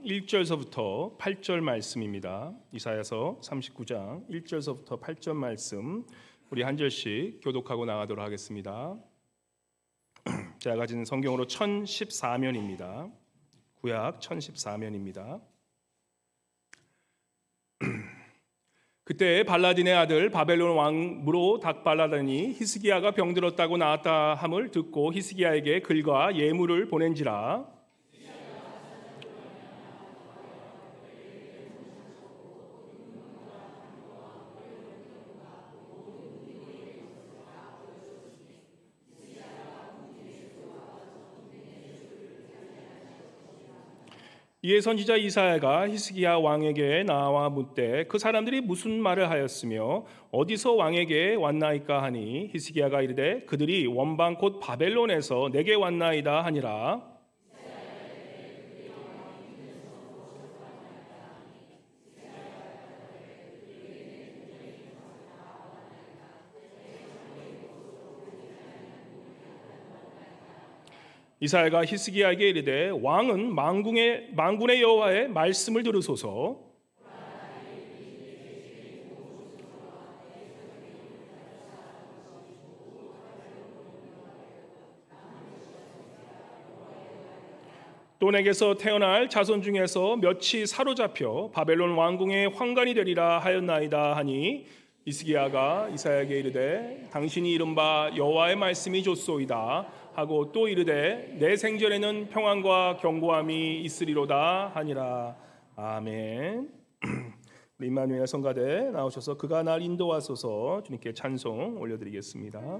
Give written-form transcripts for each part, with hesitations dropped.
39장 1절서부터 8절 말씀입니다. 이사야서 39장 1절서부터 8절 말씀 우리 한 절씩 교독하고 나가도록 하겠습니다. 제가 가진 성경으로 1014면입니다. 구약 1014면입니다. 그때 발라딘의 아들 바벨론 왕 무로닥발라단이 히스기야가 병들었다고 나왔다 함을 듣고 히스기야에게 글과 예물을 보낸지라. 이에 선지자 이사야가 히스기야 왕에게 나와 묻되 그 사람들이 무슨 말을 하였으며 어디서 왕에게 왔나이까 하니 히스기야가 이르되 그들이 원방 곧 바벨론에서 내게 왔나이다 하니라. 이사야가 히스기야에게 이르되 왕은 만군의 여호와의 말씀을 들으소서. 또 내게서 태어날 자손 중에서 몇이 사로잡혀 바벨론 왕궁의 환관이 되리라 하였나이다 하니 히스기야가 이사야에게 이르되 당신이 이른바 여호와의 말씀이 좋소이다 하고 또 이르되 내 생전에는 평안과 견고함이 있으리로다 하니라. 아멘. 우리 임마누엘 성가대 나오셔서 그가 날 인도하소서 주님께 찬송 올려드리겠습니다.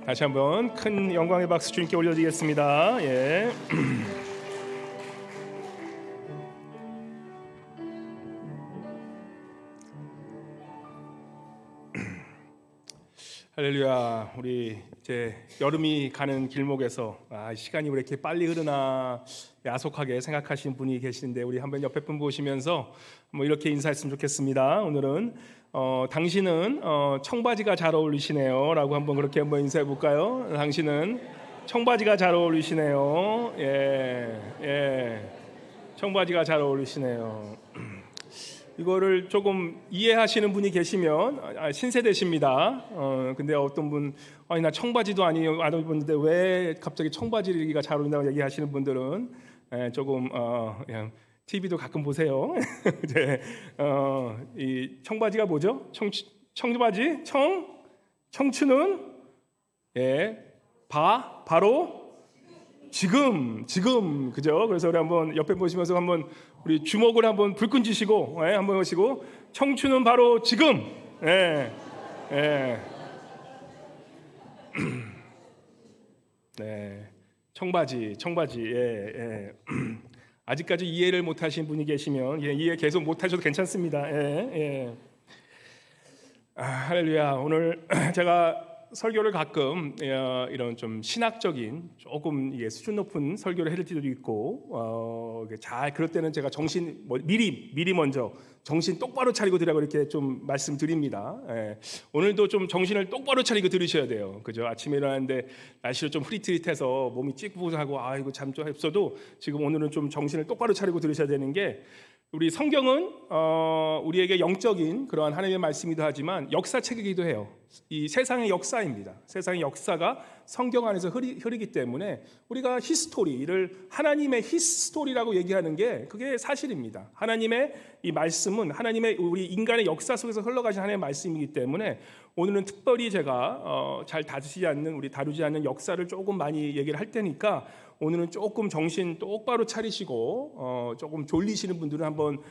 다시 한번 큰 영광의 박수 주님께 올려드리겠습니다. 예. 할렐루야. 우리 이제 여름이 가는 길목에서 시간이 왜 이렇게 빨리 흐르나 야속하게 생각하시는 분이 계시는데, 우리 한번 옆에 분 보시면서 뭐 이렇게 인사했으면 좋겠습니다. 오늘은 당신은 청바지가 잘 어울리시네요 라고 한번 그렇게 한번 인사해 볼까요? 당신은 청바지가 잘 어울리시네요. 예. 청바지가 잘 어울리시네요. 이거를 조금 이해하시는 분이 계시면 신세대십니다. 근데 어떤 분 나 청바지도 안 입었는데 왜 갑자기 청바지가 잘 어울린다고 얘기하시는 분들은 조금 그냥 TV도 가끔 보세요. 네, 이 청바지가 뭐죠? 청바지 청춘은 바로 지금 그죠? 그래서 우리 한번 옆에 보시면서 한번 우리 주먹을 한번 불끈 쥐시고 한번 보시고, 청춘은 바로 지금. 네, 청바지. 아직까지 이해를 못하신 분이 계시면 이해 계속 못하셔도 괜찮습니다. 할렐루야. 오늘 제가 설교를 가끔 이런 좀 신학적인 조금 수준 높은 설교를 해줄 때도 있고 잘 그럴 때는 제가 미리 먼저 정신 똑바로 차리고 드리라고 이렇게 좀 말씀드립니다. 오늘도 좀 정신을 똑바로 차리고 들으셔야 돼요. 그죠? 아침에 일어났는데 날씨도 좀 흐릿흐릿해서 몸이 찌뿌하고 이거 잠 좀 했어도 지금 오늘은 좀 정신을 똑바로 차리고 들으셔야 되는 게, 우리 성경은 우리에게 영적인 그러한 하나님의 말씀이기도 하지만 역사책이기도 해요. 이 세상의 역사입니다. 세상의 역사가 성경 안에서 흐르기 때문에 우리가 히스토리를 하나님의 히스토리라고 얘기하는 게 그게 사실입니다. 하나님의 이 말씀은 하나님의 우리 인간의 역사 속에서 흘러가신 하나님의 말씀이기 때문에 오늘은 특별히 제가 잘 다루지 않는 역사를 조금 많이 얘기를 할 테니까 오늘은 조금 정신 똑바로 차리시고 조금 졸리시는 분들은 한번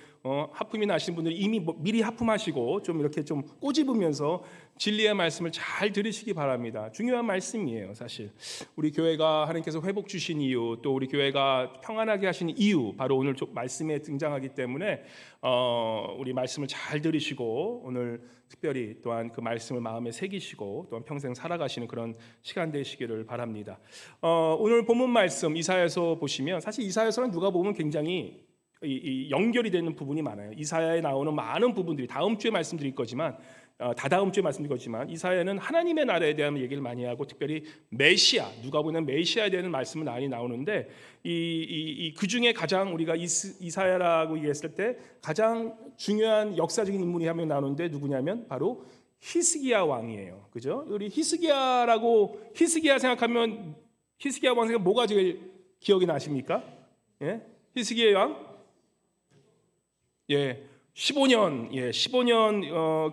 하품이 나신 분들은 이미 미리 하품하시고 좀 이렇게 좀 꼬집으면서 진리의 말씀을 잘 들으시기 바랍니다. 중요한 말씀이에요. 사실 우리 교회가 하나님께서 회복 주신 이유, 또 우리 교회가 평안하게 하신 이유, 바로 오늘 말씀에 등장하기 때문에 우리 말씀을 잘 들으시고 오늘 특별히 또한 그 말씀을 마음에 새기시고 또한 평생 살아가시는 그런 시간 되시기를 바랍니다. 오늘 본문 말씀 이사야서 보시면, 사실 이사야서는 누가 보면 굉장히 연결이 되는 부분이 많아요. 이사야에 나오는 많은 부분들이 다음 주에 말씀드릴 거지만 다다음 주에 말씀드릴 거지만 이사야는 하나님의 나라에 대한 얘기를 많이 하고, 특별히 메시아, 누가 보면 메시아에 대한 말씀은 많이 나오는데 그 중에 가장 우리가 이사야라고 얘기했을 때 가장 중요한 역사적인 인물이 한 명 나오는데 누구냐면 바로 히스기야 왕이에요. 그죠? 우리 히스기야 생각하면 히스기야 왕 생각 뭐가 제일 기억이 나십니까? 히스기야 왕? 15년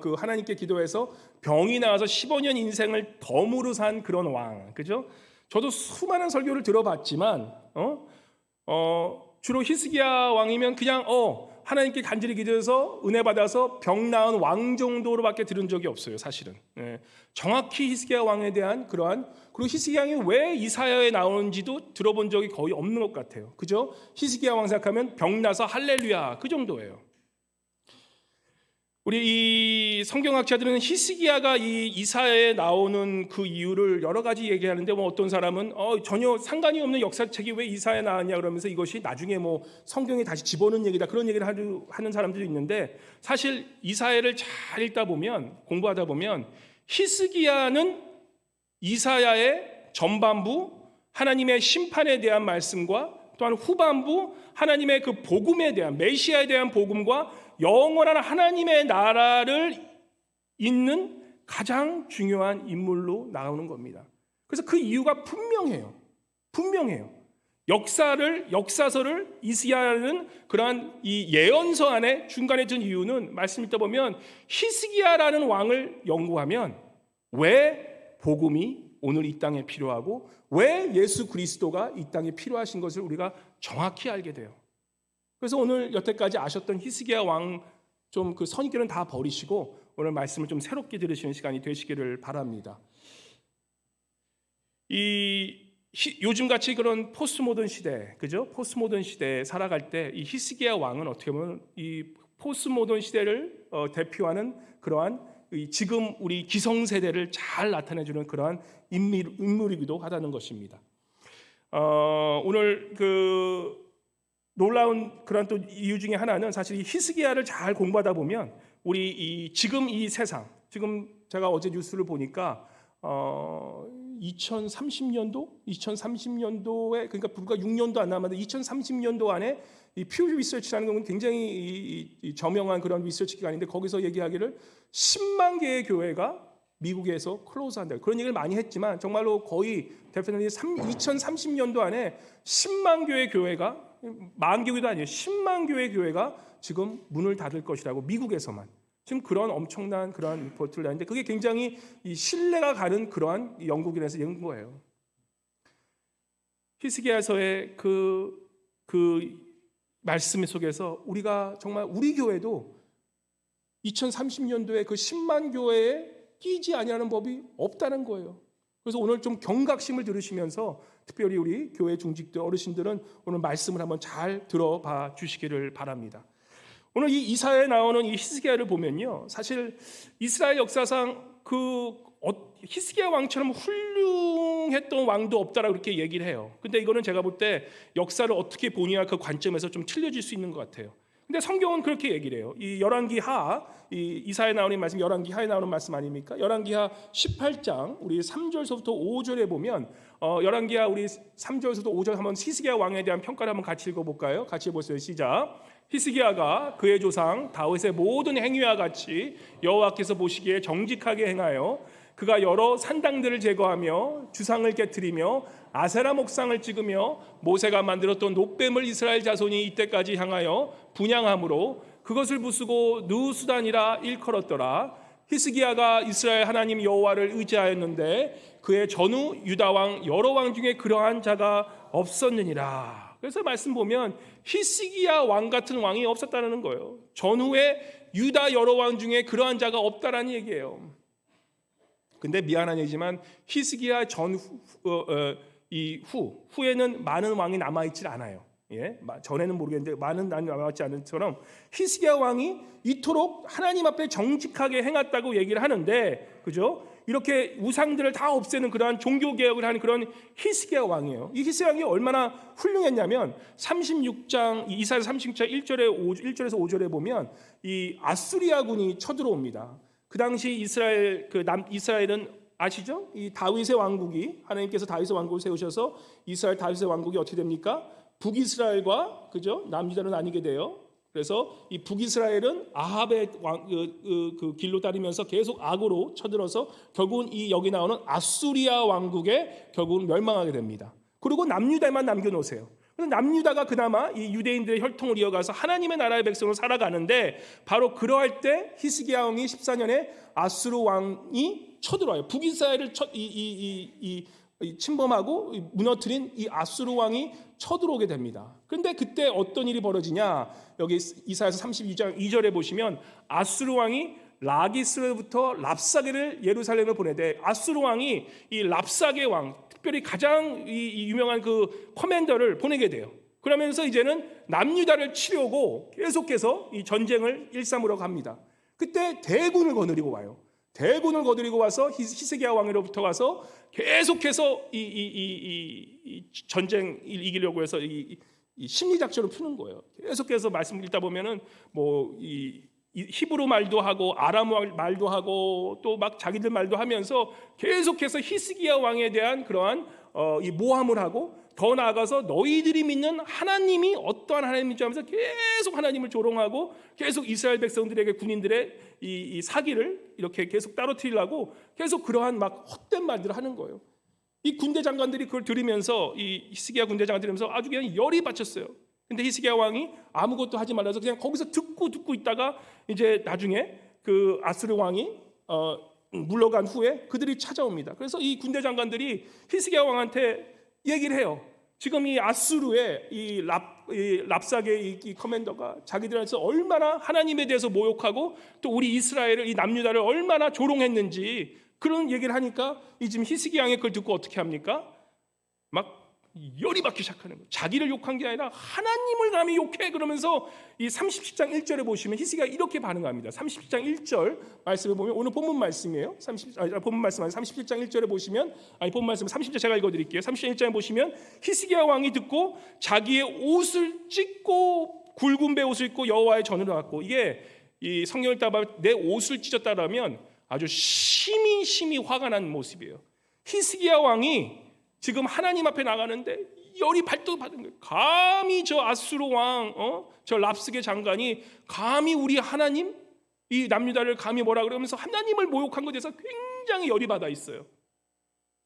그 하나님께 기도해서 병이 나와서 15년 인생을 덤으로 산 그런 왕, 그죠? 저도 수많은 설교를 들어봤지만 주로 히스기야 왕이면 그냥 하나님께 간절히 기도해서 은혜 받아서 병 나은 왕 정도로밖에 들은 적이 없어요, 사실은. 정확히 히스기야 왕에 대한 그리고 히스기야 왕이 왜 이사야에 나오는지도 들어본 적이 거의 없는 것 같아요. 그죠? 히스기야 왕 생각하면 병 나서 할렐루야 그 정도예요. 우리 이 성경학자들은 히스기야가 이 이사야에 나오는 그 이유를 여러 가지 얘기하는데, 어떤 사람은 전혀 상관이 없는 역사책이 왜 이사야에 나왔냐 그러면서 이것이 나중에 성경에 다시 집어넣은 얘기다, 그런 얘기를 하는 사람들이 있는데, 사실 이사야를 잘 읽다 보면, 공부하다 보면 히스기야는 이사야의 전반부 하나님의 심판에 대한 말씀과 또한 후반부 하나님의 그 복음에 대한, 메시아에 대한 복음과 영원한 하나님의 나라를 잇는 가장 중요한 인물로 나오는 겁니다. 그래서 그 이유가 분명해요. 역사서를 이사야는 그러한 이 예언서 안에 중간에 든 이유는, 말씀 읽다 보면 히스기야라는 왕을 연구하면 왜 복음이 오늘 이 땅에 필요하고 왜 예수 그리스도가 이 땅에 필요하신 것을 우리가 정확히 알게 돼요. 그래서 오늘 여태까지 아셨던 히스기야 왕 좀 그 선입견은 다 버리시고 오늘 말씀을 좀 새롭게 들으시는 시간이 되시기를 바랍니다. 요즘 같이 그런 포스트 모던 시대, 그죠? 포스트 모던 시대에 살아갈 때 이 히스기야 왕은 어떻게 보면 이 포스트 모던 시대를 대표하는 그러한 지금 우리 기성 세대를 잘 나타내주는 그러한 인물이기도 하다는 것입니다. 오늘 그 놀라운 그런 또 이유 중에 하나는 사실 이 히스기야를 잘 공부하다 보면 우리 지금 이 세상, 지금 제가 어제 뉴스를 보니까 2030년도에 그러니까 불과 6년도 안 남았는데 2030년도 안에 이 퓨 리서치라는 건 굉장히 저명한 그런 리서치 기관인데 거기서 얘기하기를 10만 개의 교회가 미국에서 클로즈한다. 그런 얘기를 많이 했지만 정말로 거의 대표님 2030년도 안에 10만 교회 교회가 만 교회도 아니에요. 10만 교회 교회가 지금 문을 닫을 것이라고 미국에서만 지금 그런 엄청난 그런 리포트를 내는데 그게 굉장히 이 신뢰가 가는 그러한 영국인에서 낸 거예요. 히스기야서의 그 말씀 속에서 우리가 정말 우리 교회도 2030년도에 그 10만 교회에 끼지 아니하는 법이 없다는 거예요. 그래서 오늘 좀 경각심을 들으시면서 특별히 우리 교회 중직들 어르신들은 오늘 말씀을 한번 잘 들어봐 주시기를 바랍니다. 오늘 이 이사야에 나오는 이 히스기야를 보면요, 사실 이스라엘 역사상 히스기야 왕처럼 훌륭했던 왕도 없다라고 그렇게 얘기를 해요. 근데 이거는 제가 볼 때 역사를 어떻게 보느냐 그 관점에서 좀 틀려질 수 있는 것 같아요. 근데 성경은 그렇게 얘기를 해요. 이 열왕기하, 이 이사야에 나오는 말씀, 열왕기하에 나오는 말씀 아닙니까? 열왕기하 18장 우리 3절서부터 5절에 보면 열왕기하 우리 3절서부터 5절 한번 히스기야 왕에 대한 평가를 한번 같이 읽어볼까요? 같이 해보세요. 시작. 히스기야가 그의 조상 다윗의 모든 행위와 같이 여호와께서 보시기에 정직하게 행하여 그가 여러 산당들을 제거하며 주상을 깨뜨리며 아세라 목상을 찍으며 모세가 만들었던 놋뱀을 이스라엘 자손이 이때까지 향하여 분향함으로 그것을 부수고 느수단이라 일컬었더라. 히스기야가 이스라엘 하나님 여호와를 의지하였는데 그의 전후 유다 왕 여러 왕 중에 그러한 자가 없었느니라. 그래서 말씀 보면 히스기야 왕 같은 왕이 없었다는 거예요. 전후에 유다 여러 왕 중에 그러한 자가 없다라는 얘기예요. 근데 미안한 얘기지만 히스기야 후에는 많은 왕이 남아있질 않아요. 예? 전에는 모르겠는데 많은 왕이 남아있지 않은 것처럼 히스기야 왕이 이토록 하나님 앞에 정직하게 행했다고 얘기를 하는데, 그죠? 이렇게 우상들을 다 없애는 그러한 종교 개혁을 하는 그런 히스기야 왕이에요. 이 히스기야 왕이 얼마나 훌륭했냐면 36장 이사야 36장 1절에서 5절에 보면 이 아수리아군이 쳐들어옵니다. 그 당시 이스라엘은 아시죠? 이 다윗의 왕국이 하나님께서 다윗의 왕국을 세우셔서 이스라엘 다윗의 왕국이 어떻게 됩니까? 북이스라엘과 그죠? 남유다로 나뉘게 돼요. 그래서 이 북이스라엘은 아합의 그 길로 따르면서 계속 악으로 쳐들어서 결국은 이 여기 나오는 아수리아 왕국에 결국은 멸망하게 됩니다. 그리고 남유다만 남겨놓으세요. 남유다가 그나마 이 유대인들의 혈통을 이어가서 하나님의 나라의 백성으로 살아가는데 바로 그러할 때 히스기야 왕이 14년에 아수르 왕이 쳐들어와요. 북이스라엘을 침범하고 무너뜨린 이 아수르 왕이 쳐들어오게 됩니다. 그런데 그때 어떤 일이 벌어지냐? 여기 이사야서 32장 2절에 보시면 아수르 왕이 라기스로부터 랍사게를 예루살렘에 보내되 아수르 왕이 이 랍사게 왕 특별히 가장 이 유명한 그 커맨더를 보내게 돼요. 그러면서 이제는 남유다를 치려고 계속해서 이 전쟁을 일삼으로 갑니다. 그때 대군을 거느리고 와요. 대군을 거느리고 와서 히스기야 왕으로부터 가서 계속해서 이 전쟁 이기려고 해서 이 심리 작전을 푸는 거예요. 계속해서 말씀 읽다 보면은 뭐 히브리 말도 하고 아람어 말도 하고 또 막 자기들 말도 하면서 계속해서 히스기야 왕에 대한 그러한 이 모함을 하고 더 나아가서 너희들이 믿는 하나님이 어떠한 하나님인지 하면서 계속 하나님을 조롱하고 계속 이스라엘 백성들에게 군인들의 이 사기를 이렇게 계속 따로뜨리려고 계속 그러한 막 헛된 말들을 하는 거예요. 이 군대 장관들이 그걸 들으면서 이 히스기야 군대 장관들이 들으면서 아주 그냥 열이 받쳤어요. 근데 히스기야 왕이 아무것도 하지 말라서 그냥 거기서 듣고 있다가 이제 나중에 그 아수르 왕이 물러간 후에 그들이 찾아옵니다. 그래서 이 군대 장관들이 히스기야 왕한테 얘기를 해요. 지금 이 아수르의 이 랍사게 이 커맨더가 자기들한테서 얼마나 하나님에 대해서 모욕하고 또 우리 이스라엘을 이 남유다를 얼마나 조롱했는지 그런 얘기를 하니까 이 지금 히스기야 왕이 그걸 듣고 어떻게 합니까? 막 열이 받기 시작하는 거예요. 자기를 욕한 게 아니라 하나님을 감히 욕해. 그러면서 이 37장 1절에 보시면 히스기야가 이렇게 반응합니다. 37장 1절 말씀을 보면, 오늘 본문 말씀이에요. 본문 말씀 아니 37장 1절에 보시면, 본문 말씀 30절 제가 읽어드릴게요. 37장 1절에 보시면 히스기야 왕이 듣고 자기의 옷을 찢고 굵은 베옷을 입고 여호와의 전으로 나갔고, 이게 이 성경을 따라 내 옷을 찢었다라면 아주 심히 화가 난 모습이에요. 히스기야 왕이 지금 하나님 앞에 나가는데 열이 발도 받은 거예요. 감히 저 아수르 왕, 저 랍스게 장관이 감히 우리 하나님, 이 남유다를 감히 뭐라 그러면서 하나님을 모욕한 것에 대해서 굉장히 열이 받아 있어요.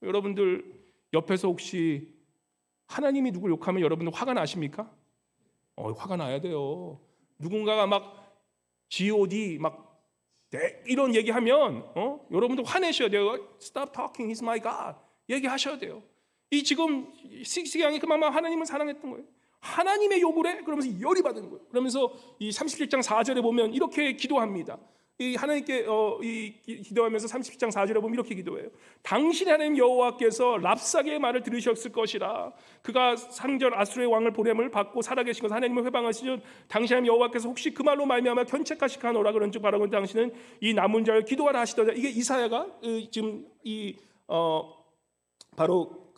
여러분들 옆에서 혹시 하나님이 누굴 욕하면 여러분들 화가 나십니까? 화가 나야 돼요. 누군가가 막 G.O.D. 막 이런 얘기하면 여러분들 화내셔야 돼요. Stop talking, he's my God. 얘기하셔야 돼요. 이 지금 히스기야 왕이 그만큼 하나님을 사랑했던 거예요. 하나님의 욕을 해? 그러면서 열이 받은 거예요. 그러면서 이 37장 4절에 보면 이렇게 기도합니다. 이 하나님께 기도하면서 37장 4절에 보면 이렇게 기도해요. 당신 하나님 여호와께서 랍사게의 말을 들으셨을 것이라. 그가 상전 아수르의 왕을 보냄을 받고 살아계신 것을 하나님을 회방하시죠. 당신 하나님 여호와께서 혹시 그 말로 말미암아 견책하시카노라 그런즉 바라고 당신은 이 남은 자를 기도하라 하시더라. 이게 이사야가 지금 바로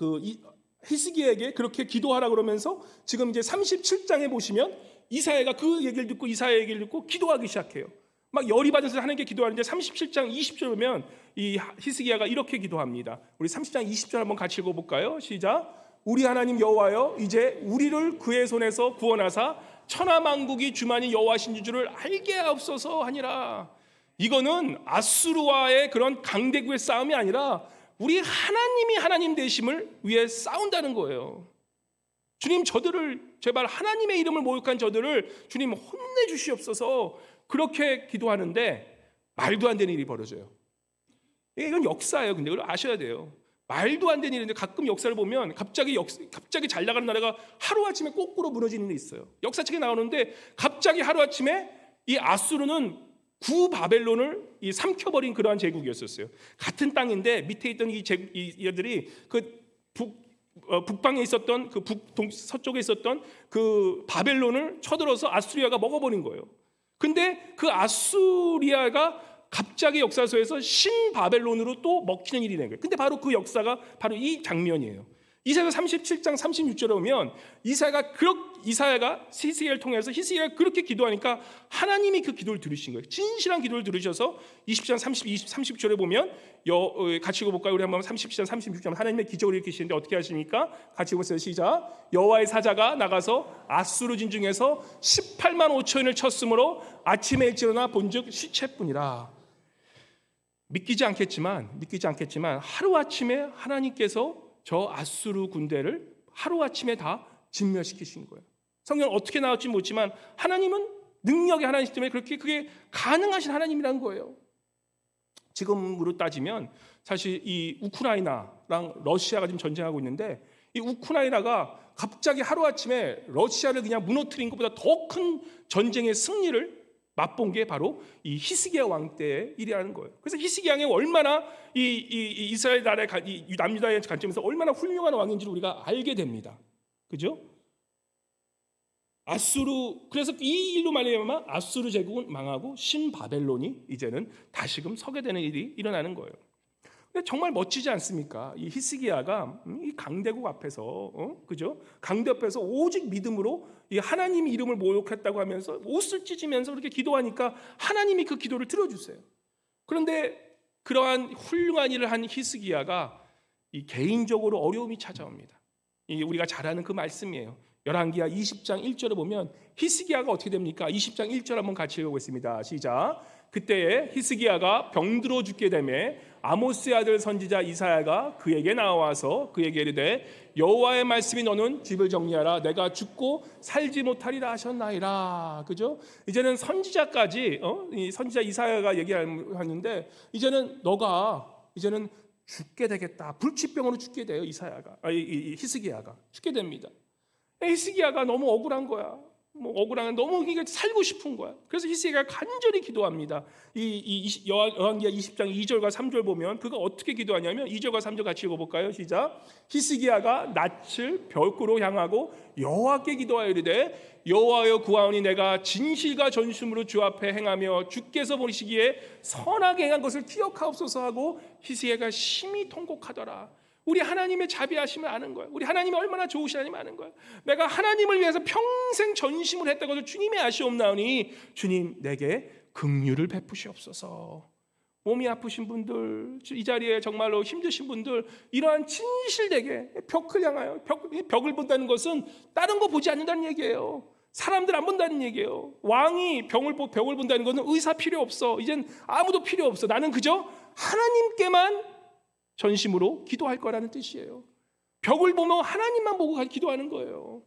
히스기야에게 그렇게 기도하라 그러면서 지금 이제 37장에 보시면 이사야가 그 얘기를 듣고 이사야 얘기를 듣고 기도하기 시작해요. 막 열이 받아서 하나님께 기도하는데 37장 20절 보면 이 히스기야가 이렇게 기도합니다. 우리 30장 20절 한번 같이 읽어볼까요? 시작. 우리 하나님 여호와여, 이제 우리를 그의 손에서 구원하사 천하만국이 주만이 여호와신 줄을 알게 하옵소서 하니라. 이거는 아수르와의 그런 강대국의 싸움이 아니라 우리 하나님이 하나님 되심을 위해 싸운다는 거예요. 주님, 저들을 제발 하나님의 이름을 모욕한 저들을 주님 혼내주시옵소서, 그렇게 기도하는데 말도 안 되는 일이 벌어져요. 이건 역사예요. 근데 그걸 아셔야 돼요. 말도 안 되는 일인데 가끔 역사를 보면 갑자기 잘 나가는 나라가 하루아침에 거꾸로 무너지는 일이 있어요. 역사책에 나오는데 갑자기 하루아침에 이 아수르는 구바벨론을 삼켜버린 그러한 제국이었었어요. 같은 땅인데 밑에 있던 이들이 그 북방에 있었던 그 서쪽에 있었던 그 바벨론을 쳐들어서 아수리아가 먹어버린 거예요. 근데 그 아수리아가 갑자기 역사서에서 신바벨론으로 또 먹히는 일이 된 거예요. 근데 바로 그 역사가 바로 이 장면이에요. 이사야 37장 36절에 보면 이사야가 히스기야를 통해서 히스기야가 그렇게 기도하니까 하나님이 그 기도를 들으신 거예요. 진실한 기도를 들으셔서 20장 30절에 보면 같이 읽어볼까요? 우리 한번 30장 36절 하나님의 기적을 일으키시는데 어떻게 하십니까? 같이 읽어보세요. 시작. 여호와의 사자가 나가서 아수르 진중에서 18만 5천을 쳤으므로 아침에 일찍 일어나 본즉 시체뿐이라. 믿기지 않겠지만 하루아침에 하나님께서 저 아수르 군대를 하루아침에 다 진멸시키신 거예요. 성경은 어떻게 나올지 모르지만 하나님은 능력의 하나님이기 때문에 그게 가능하신 하나님이란 거예요. 지금으로 따지면 사실 이 우크라이나랑 러시아가 지금 전쟁하고 있는데 이 우크라이나가 갑자기 하루아침에 러시아를 그냥 무너뜨린 것보다 더 큰 전쟁의 승리를 맛본 게 바로 이 히스기야 왕 때의 일이라는 거예요. 그래서 히스기야 왕이 얼마나 이 이스라엘 나라의 남유다의 관점에서 얼마나 훌륭한 왕인지를 우리가 알게 됩니다. 그죠? 그래서 이 일로 말미암아 아수르 제국은 망하고 신바벨론이 이제는 다시금 서게 되는 일이 일어나는 거예요. 근데 정말 멋지지 않습니까? 이 히스기야가 이 강대국 앞에서, 그죠? 강대 앞에서 오직 믿음으로 이 하나님 이름을 모욕했다고 하면서 옷을 찢으면서 그렇게 기도하니까 하나님이 그 기도를 들어주세요. 그런데 그러한 훌륭한 일을 한 히스기야가 이 개인적으로 어려움이 찾아옵니다. 이게 우리가 잘 아는 그 말씀이에요. 열왕기하 20장 1절에 보면 히스기야가 어떻게 됩니까? 20장 1절 한번 같이 읽어보겠습니다. 시작. 그때에 히스기야가 병들어 죽게 되매 아모스의 아들 선지자 이사야가 그에게 나와서 그에게 이르되 여호와의 말씀이 너는 집을 정리하라 내가 죽고 살지 못하리라 하셨나이다. 그죠? 이제는 선지자까지 이 선지자 이사야가 얘기하는데 이제는 너가 이제는 죽게 되겠다. 불치병으로 죽게 돼요. 히스기야가 죽게 됩니다. 히스기야가 너무 억울한 거야. 뭐 억울한 너무 이게 살고 싶은 거야. 그래서 히스기야가 간절히 기도합니다. 이 여한기야 20장 2절과 3절 보면 그가 어떻게 기도하냐면 2절과 3절 같이 읽어볼까요? 시작. 히스기야가 낯을 벽으로 향하고 여호와께 기도하여 이르되 여호와여 구하오니 내가 진실과 전심으로 주 앞에 행하며 주께서 보시기에 선하게 행한 것을 기억하옵소서 하고 히스기야가 심히 통곡하더라. 우리 하나님의 자비하심을 아는 거예요. 우리 하나님이 얼마나 좋으신 하나님 아는 거예요. 내가 하나님을 위해서 평생 전심을 했던 것을 주님의 아시옵나오니 주님 내게 긍휼을 베푸시옵소서. 몸이 아프신 분들, 이 자리에 정말로 힘드신 분들, 이러한 진실되게 벽을 향하여 벽을 본다는 것은 다른 거 보지 않는다는 얘기예요. 사람들 안 본다는 얘기예요. 왕이 벽을 본다는 것은 의사 필요 없어. 이젠 아무도 필요 없어. 나는 그저 하나님께만 전심으로 기도할 거라는 뜻이에요. 벽을 보면 하나님만 보고 기도하는 거예요.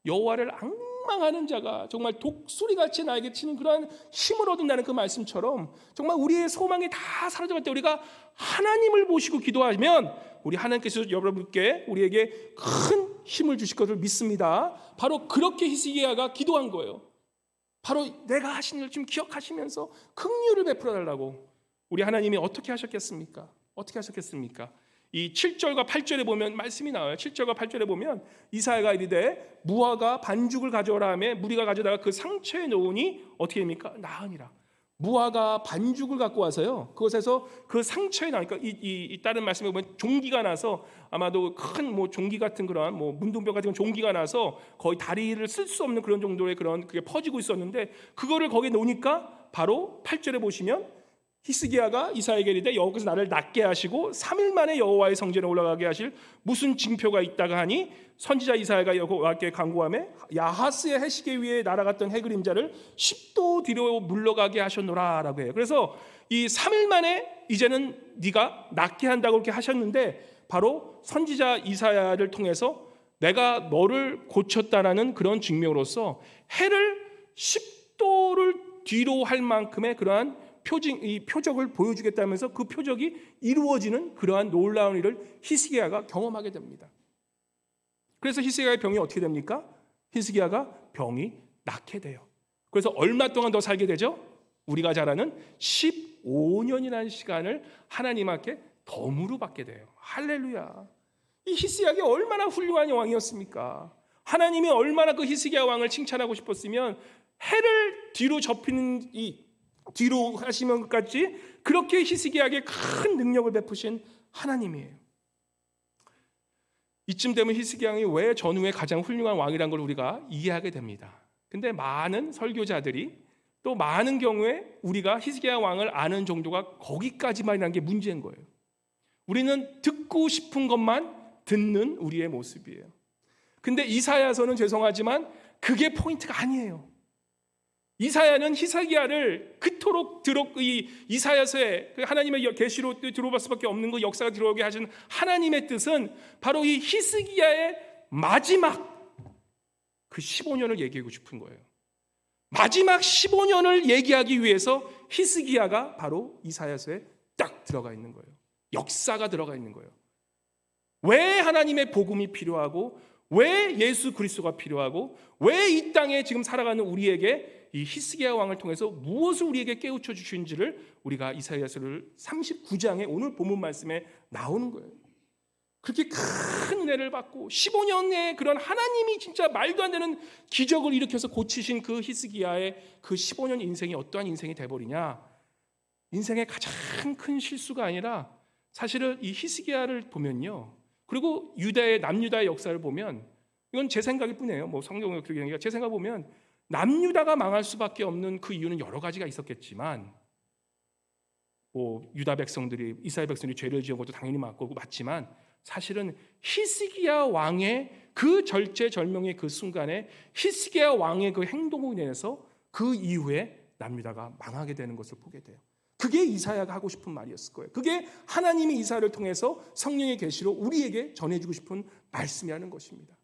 여호와를 앙망하는 자가 정말 독수리같이 나에게 치는 그러한 힘을 얻는다는 그 말씀처럼 정말 우리의 소망이 다 사라져갈 때 우리가 하나님을 보시고 기도하면 우리 하나님께서 여러분께 우리에게 큰 힘을 주실 것을 믿습니다. 바로 그렇게 히스기야가 기도한 거예요. 바로 내가 하신 일 좀 기억하시면서 긍휼을 베풀어 달라고. 우리 하나님이 어떻게 하셨겠습니까? 어떻게 하셨겠습니까? 이 7절과 8절에 보면 말씀이 나와요. 7절과 8절에 보면 이사야가 이르되 무화과 반죽을 가져오라 하매 무리가 가져다가 그 상처에 놓으니 어떻게 됩니까? 나으니라. 무화과 반죽을 갖고 와서요. 그것에서 그 상처에 나니까 이 다른 말씀에 보면 종기가 나서 아마도 큰 뭐 종기 같은 그런 뭐 문둥병 같은 종기가 나서 거의 다리를 쓸 수 없는 그런 정도의 그런 그게 퍼지고 있었는데 그거를 거기에 놓으니까 바로 8절에 보시면 히스기야가 이사야에게 이르되 여호와께서 나를 낫게 하시고 3일 만에 여호와의 성전에 올라가게 하실 무슨 징표가 있다가 하니 선지자 이사야가 여호와께 간구하며 야하스의 해시계 위에 날아갔던 해 그림자를 10도 뒤로 물러가게 하셨노라 라고 해요. 그래서 이 3일 만에 이제는 네가 낫게 한다고 그렇게 하셨는데 바로 선지자 이사야를 통해서 내가 너를 고쳤다라는 그런 증명으로서 해를 10도를 뒤로 할 만큼의 그러한 이 표적을 보여주겠다면서 그 표적이 이루어지는 그러한 놀라운 일을 히스기야가 경험하게 됩니다. 그래서 히스기야의 병이 어떻게 됩니까? 히스기야가 병이 낫게 돼요. 그래서 얼마 동안 더 살게 되죠? 우리가 잘 아는 15년이라는 시간을 하나님 앞에 덤으로 받게 돼요. 할렐루야. 이 히스기야가 얼마나 훌륭한 왕이었습니까? 하나님이 얼마나 그 히스기야 왕을 칭찬하고 싶었으면 해를 뒤로 접히는 뒤로 하시면 것같이 그렇게 히스기야에게 큰 능력을 베푸신 하나님이에요. 이쯤 되면 히스기야 왕이 왜 전후에 가장 훌륭한 왕이라는 걸 우리가 이해하게 됩니다. 근데 많은 설교자들이 또 많은 경우에 우리가 히스기야 왕을 아는 정도가 거기까지만이라는 게 문제인 거예요. 우리는 듣고 싶은 것만 듣는 우리의 모습이에요. 근데 이사야서는 죄송하지만 그게 포인트가 아니에요. 이사야는 히스기야를 그토록 이사야서에 하나님의 계시로 들어볼 수밖에 없는 그 역사가 들어오게 하신 하나님의 뜻은 바로 이 히스기야의 마지막 그 15년을 얘기하고 싶은 거예요. 마지막 15년을 얘기하기 위해서 히스기야가 바로 이사야서에 딱 들어가 있는 거예요. 역사가 들어가 있는 거예요. 왜 하나님의 복음이 필요하고 왜 예수 그리스도가 필요하고 왜 이 땅에 지금 살아가는 우리에게 이 히스기야 왕을 통해서 무엇을 우리에게 깨우쳐 주신지를 우리가 이사야서를 39장에 오늘 본문 말씀에 나오는 거예요. 그렇게 큰 은혜를 받고 15년의 그런 하나님이 진짜 말도 안 되는 기적을 일으켜서 고치신 그 히스기야의 그 15년 인생이 어떠한 인생이 돼버리냐. 인생의 가장 큰 실수가 아니라 사실은 이 히스기야를 보면요. 그리고 유다의 남유다의 역사를 보면 이건 제 생각일 뿐이에요. 뭐 성경을 그렇게 얘기하니까 제 생각 보면 남유다가 망할 수밖에 없는 그 이유는 여러 가지가 있었겠지만 뭐 유다 백성들이 이스라엘 백성들이 죄를 지은 것도 당연히 맞지만 사실은 히스기야 왕의 그 절제절명의 그 순간에 히스기야 왕의 그 행동으로 인해서 그 이후에 남유다가 망하게 되는 것을 보게 돼요. 그게 이사야가 하고 싶은 말이었을 거예요. 그게 하나님이 이사야를 통해서 성령의 계시로 우리에게 전해주고 싶은 말씀이라는 것입니다.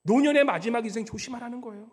노년의 마지막 인생 조심하라는 거예요.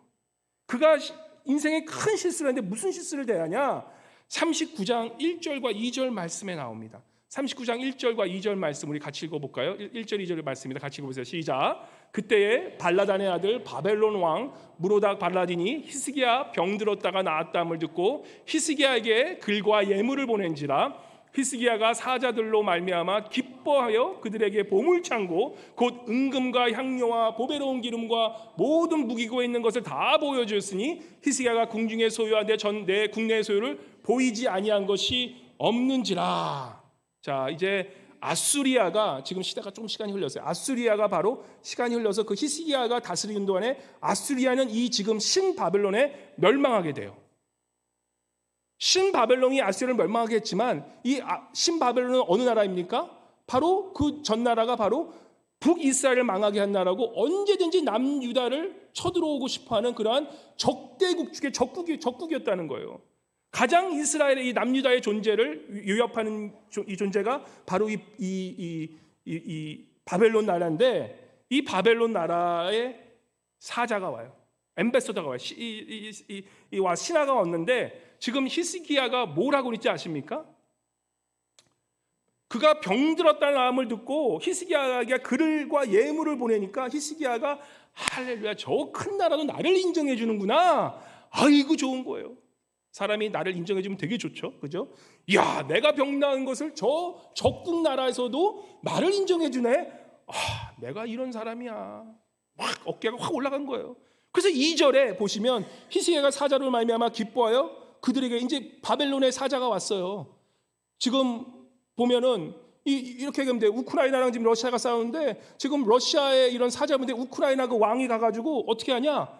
그가 인생의 큰 실수를 했는데 무슨 실수를 대하냐? 39장 1절과 2절 말씀에 나옵니다. 39장 1절과 2절 말씀 우리 같이 읽어볼까요? 1절 2절 말씀입니다. 같이 읽어보세요. 시작. 그때에 발라단의 아들 바벨론 왕 무로닥 발라딘이 히스기야 병들었다가 나았다함을 듣고 히스기야에게 글과 예물을 보낸지라. 히스기야가 사자들로 말미암아 기뻐하여 그들에게 보물창고 곧 은금과 향료와 보배로운 기름과 모든 무기고에 있는 것을 다 보여주었으니 히스기야가 궁중의 소유와 내 국내의 소유를 보이지 아니한 것이 없는지라. 자, 이제 아수리아가 지금 시간이 흘렸어요. 아수리아가 바로 시간이 흘러서 그 히스기야가 다스리는 동안에 아수리아는 이 지금 신바벨론에 멸망하게 돼요. 신바벨론이 아수리아를 멸망하게 했지만 이 신바벨론은 어느 나라입니까? 바로 그 전 나라가 바로 북이스라엘을 망하게 한 나라고 언제든지 남유다를 쳐들어오고 싶어하는 그러한 적대국 중의 적국이었다는 거예요. 가장 이스라엘의 이 남유다의 존재를 위협하는 이 존재가 바로 이 바벨론 나라인데, 이 바벨론 나라에 사자가 와요. 엠베서더가 와요. 신하가 왔는데 지금 히스기야가 뭘 하고 있는지 아십니까? 그가 병들었다는 마음을 듣고 히스기야에게 글과 예물을 보내니까 히스기야가 할렐루야, 저 큰 나라도 나를 인정해 주는구나. 아이고 좋은 거예요. 사람이 나를 인정해 주면 되게 좋죠. 그죠? 야, 내가 병나은 것을 저 적국 나라에서도 나를 인정해 주네. 아, 내가 이런 사람이야. 막 어깨가 확 올라간 거예요. 그래서 2절에 보시면 히스기야가 사자로 말미암아 기뻐하여 그들에게, 이제 바벨론의 사자가 왔어요. 지금 보면은 이렇게 얘기하면 돼요. 우크라이나랑 지금 러시아가 싸우는데 지금 러시아의 이런 사자분들 우크라이나 그 왕이 가가지고 어떻게 하냐?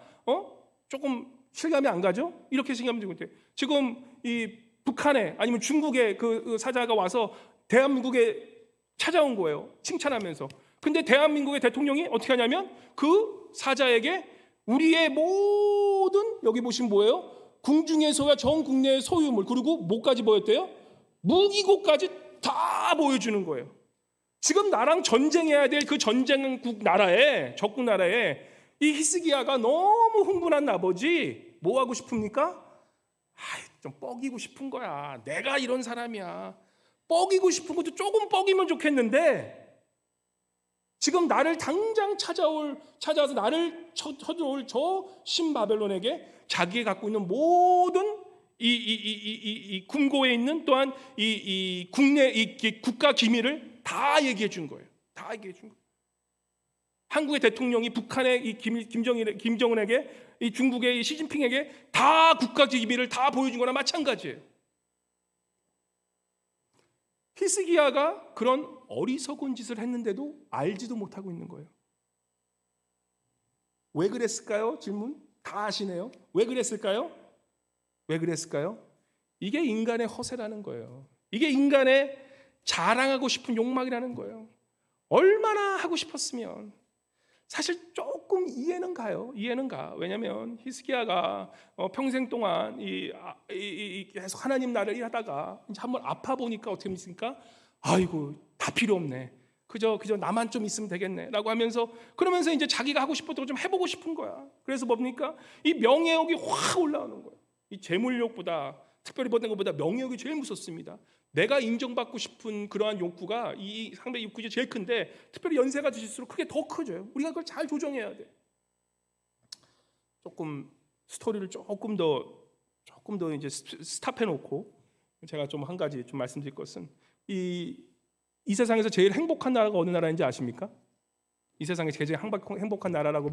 조금 실감이 안 가죠? 이렇게 생각하면 돼요. 지금 이 북한에 아니면 중국에 그 사자가 와서 대한민국에 찾아온 거예요. 칭찬하면서. 근데 대한민국의 대통령이 어떻게 하냐면 그 사자에게 우리의 모든, 여기 보시면 뭐예요? 궁중의 소유와 전 국내의 소유물, 그리고 뭐까지 보였대요? 무기고까지 다 보여주는 거예요. 지금 나랑 전쟁해야 될 그 전쟁국 나라에, 적국 나라에 이 히스기야가 너무 흥분한 나머지 뭐 하고 싶습니까? 좀 뻐기고 싶은 거야. 내가 이런 사람이야. 뻐기고 싶은 것도 조금 뻐기면 좋겠는데 지금 나를 당장 찾아와서 나를 쳐들어올 저 신바벨론에게 자기가 갖고 있는 모든 이 궁고에 있는 또한 이 국내 이 국가 기밀을 다 얘기해 준 거예요. 다 얘기해 준 거예요. 한국의 대통령이 북한의 이 김정은에게, 이 중국의 이 시진핑에게 다 국가 기밀을 다 보여준 거나 마찬가지예요. 히스기야가 그런 어리석은 짓을 했는데도 알지도 못하고 있는 거예요. 왜 그랬을까요? 질문 다 아시네요. 왜 그랬을까요? 왜 그랬을까요? 이게 인간의 허세라는 거예요. 이게 인간의 자랑하고 싶은 욕망이라는 거예요. 얼마나 하고 싶었으면. 사실 조금 이해는 가요. 이해는 가. 왜냐하면 히스기야가 평생 동안 계속 하나님 나라를 일하다가 이제 한번 아파 보니까 어떻게 믿습니까? 아이고 다 필요 없네. 그저 나만 좀 있으면 되겠네라고 하면서, 그러면서 이제 자기가 하고 싶었던 거 좀 해보고 싶은 거야. 그래서 뭡니까? 이 명예욕이 확 올라오는 거예요. 이 재물욕보다, 특별히 보는 것보다 명예욕이 제일 무섭습니다. 내가 인정받고 싶은 그러한 욕구가, 이 상대 욕구가 제일 큰데 특별히 연세가 드실수록 그게 더 커져요. 우리가 그걸 잘 조정해야 돼. 조금 스토리를 조금 더 이제 스탑해 놓고 제가 좀 한 가지 좀 말씀드릴 것은, 이 세상에서 제일 행복한 나라가 어느 나라인지 아십니까? 이 세상에서 제일 행복한 나라라고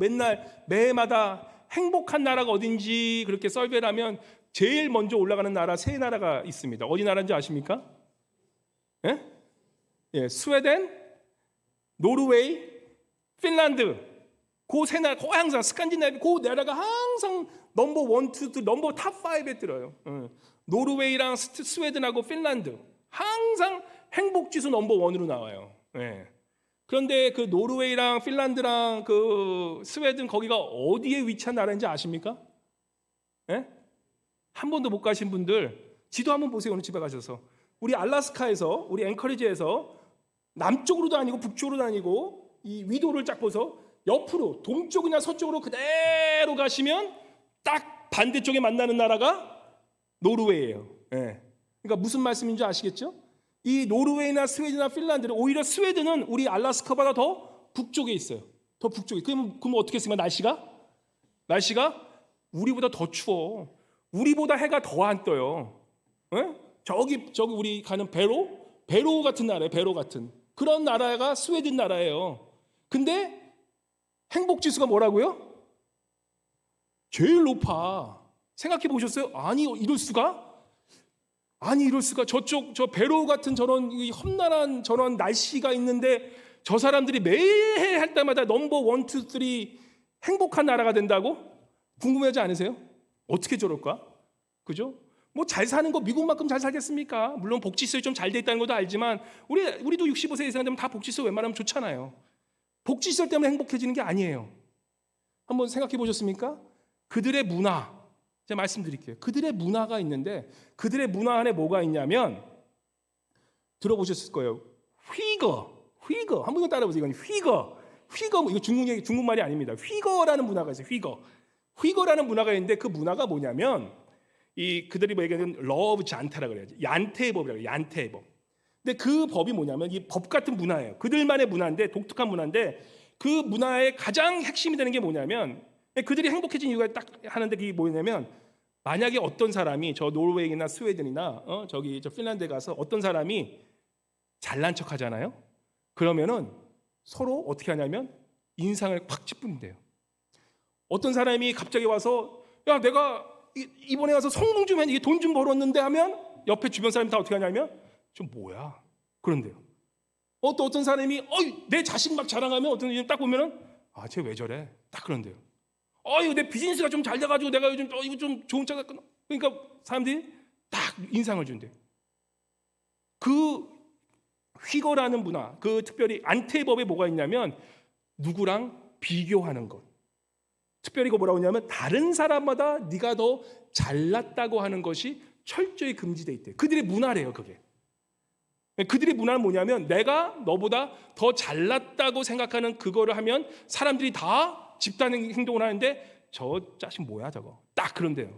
매마다 행복한 나라가 어딘지 그렇게 서베이를 하면 제일 먼저 올라가는 나라 세 나라가 있습니다. 어디 나라인지 아십니까? 예, 스웨덴, 노르웨이, 핀란드. 그 세 나라, 항상 스칸디나비아, 그 나라가 항상 넘버 1, 2, 넘버 탑 5에 들어요. 노르웨이랑 스웨덴하고 핀란드 항상 행복지수 넘버 1으로 나와요. 예. 그런데 그 노르웨이랑 핀란드랑 그 스웨덴, 거기가 어디에 위치한 나라인지 아십니까? 예? 한 번도 못 가신 분들 지도 한번 보세요. 오늘 집에 가셔서. 우리 알래스카에서, 우리 앵커리지에서 남쪽으로도 아니고 북쪽으로도 아니고 이 위도를 쫙 보서 옆으로 동쪽이나 서쪽으로 그대로 가시면 딱 반대쪽에 만나는 나라가 노르웨이예요. 예. 그러니까 무슨 말씀인지 아시겠죠? 이 노르웨이나 스웨덴이나 핀란드는 오히려 스웨덴은 우리 알래스카보다 더 북쪽에 있어요. 더 북쪽에. 그럼 어떻게 했으면 날씨가 우리보다 더 추워. 우리보다 해가 더 안 떠요. 에? 저기 우리 가는 베로 같은 나라예요. 베로 같은 그런 나라가 스웨덴 나라예요. 근데 행복 지수가 뭐라고요? 제일 높아. 생각해 보셨어요? 아니 이럴 수가? 저쪽 저 베로 같은 저런 이 험난한 저런 날씨가 있는데 저 사람들이 매해 할 때마다 넘버 1, 2, 3 행복한 나라가 된다고? 궁금하지 않으세요? 어떻게 저럴까? 그죠? 뭐 잘 사는 거 미국만큼 잘 살겠습니까? 물론 복지시설이 좀 잘 돼 있다는 것도 알지만 우리도 65세 이상 되면 다 복지시설 웬만하면 좋잖아요. 복지시설 때문에 행복해지는 게 아니에요. 한번 생각해 보셨습니까? 그들의 문화, 제가 말씀드릴게요. 그들의 문화가 있는데 그들의 문화 안에 뭐가 있냐면 들어보셨을 거예요. 휘거 한번 따라해보세요. 이건 휘거 이거 중국말이 아닙니다. 휘거라는 문화가 있어요. 휘거라는 문화가 있는데 그 문화가 뭐냐면 이 그들이 뭐 얘기하는 러브 잔타라 그래야지. 얀테의 법이라고 해요. 얀테의 법. 근데 그 법이 뭐냐면 이 법 같은 문화예요. 그들만의 문화인데 독특한 문화인데 그 문화의 가장 핵심이 되는 게 뭐냐면 그들이 행복해진 이유가 딱 하는데 그게 뭐냐면 만약에 어떤 사람이 저 노르웨이나 스웨덴이나 저기 저 핀란드에 가서 어떤 사람이 잘난 척 하잖아요. 그러면은 서로 어떻게 하냐면 인상을 확 찌푸린대요. 어떤 사람이 갑자기 와서 야 내가 이번에 와서 성공 좀 해, 돈 좀 벌었는데 하면 옆에 주변 사람이 다 어떻게 하냐면 좀 뭐야 그런데요. 또 어떤 사람이 내 자식 막 자랑하면 어떤 사람이 딱 보면은 쟤 왜 저래 딱 그런데요. 이거 내 비즈니스가 좀 잘 돼가지고 내가 요즘 이거 좀 좋은 차가 끊어. 그러니까 사람들이 딱 인상을 준대. 그 휘거라는 문화, 그 특별히 안테법에 뭐가 있냐면 누구랑 비교하는 것. 특별히 뭐라고 하냐면 다른 사람마다 네가 더 잘났다고 하는 것이 철저히 금지돼 있대. 그들의 문화래요, 그게. 그들의 문화는 뭐냐면 내가 너보다 더 잘났다고 생각하는 그거를 하면 사람들이 다 집단 행동을 하는데 저 자식 뭐야 저거. 딱 그런데요.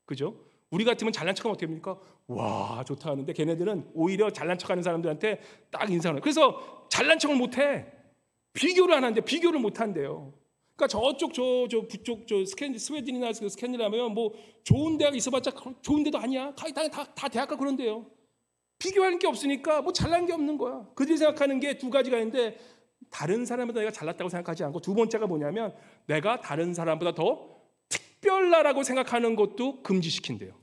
그죠? 우리 같으면 잘난 척하면 어떻게 합니까? 와 좋다 하는데 걔네들은 오히려 잘난 척하는 사람들한테 딱 인상을 해요. 그래서 잘난 척을 못해. 비교를 안 하는데 비교를 못 한대요. 그러니까 저쪽 저 북쪽 저 스웨덴이나 스캔디나비아면 뭐 좋은 대학 있어봤자 좋은 데도 아니야. 다 대학 가 그런데요. 비교하는 게 없으니까 뭐 잘난 게 없는 거야. 그들이 생각하는 게 두 가지가 있는데 다른 사람보다 내가 잘났다고 생각하지 않고 두 번째가 뭐냐면 내가 다른 사람보다 더 특별하다고 생각하는 것도 금지시킨대요.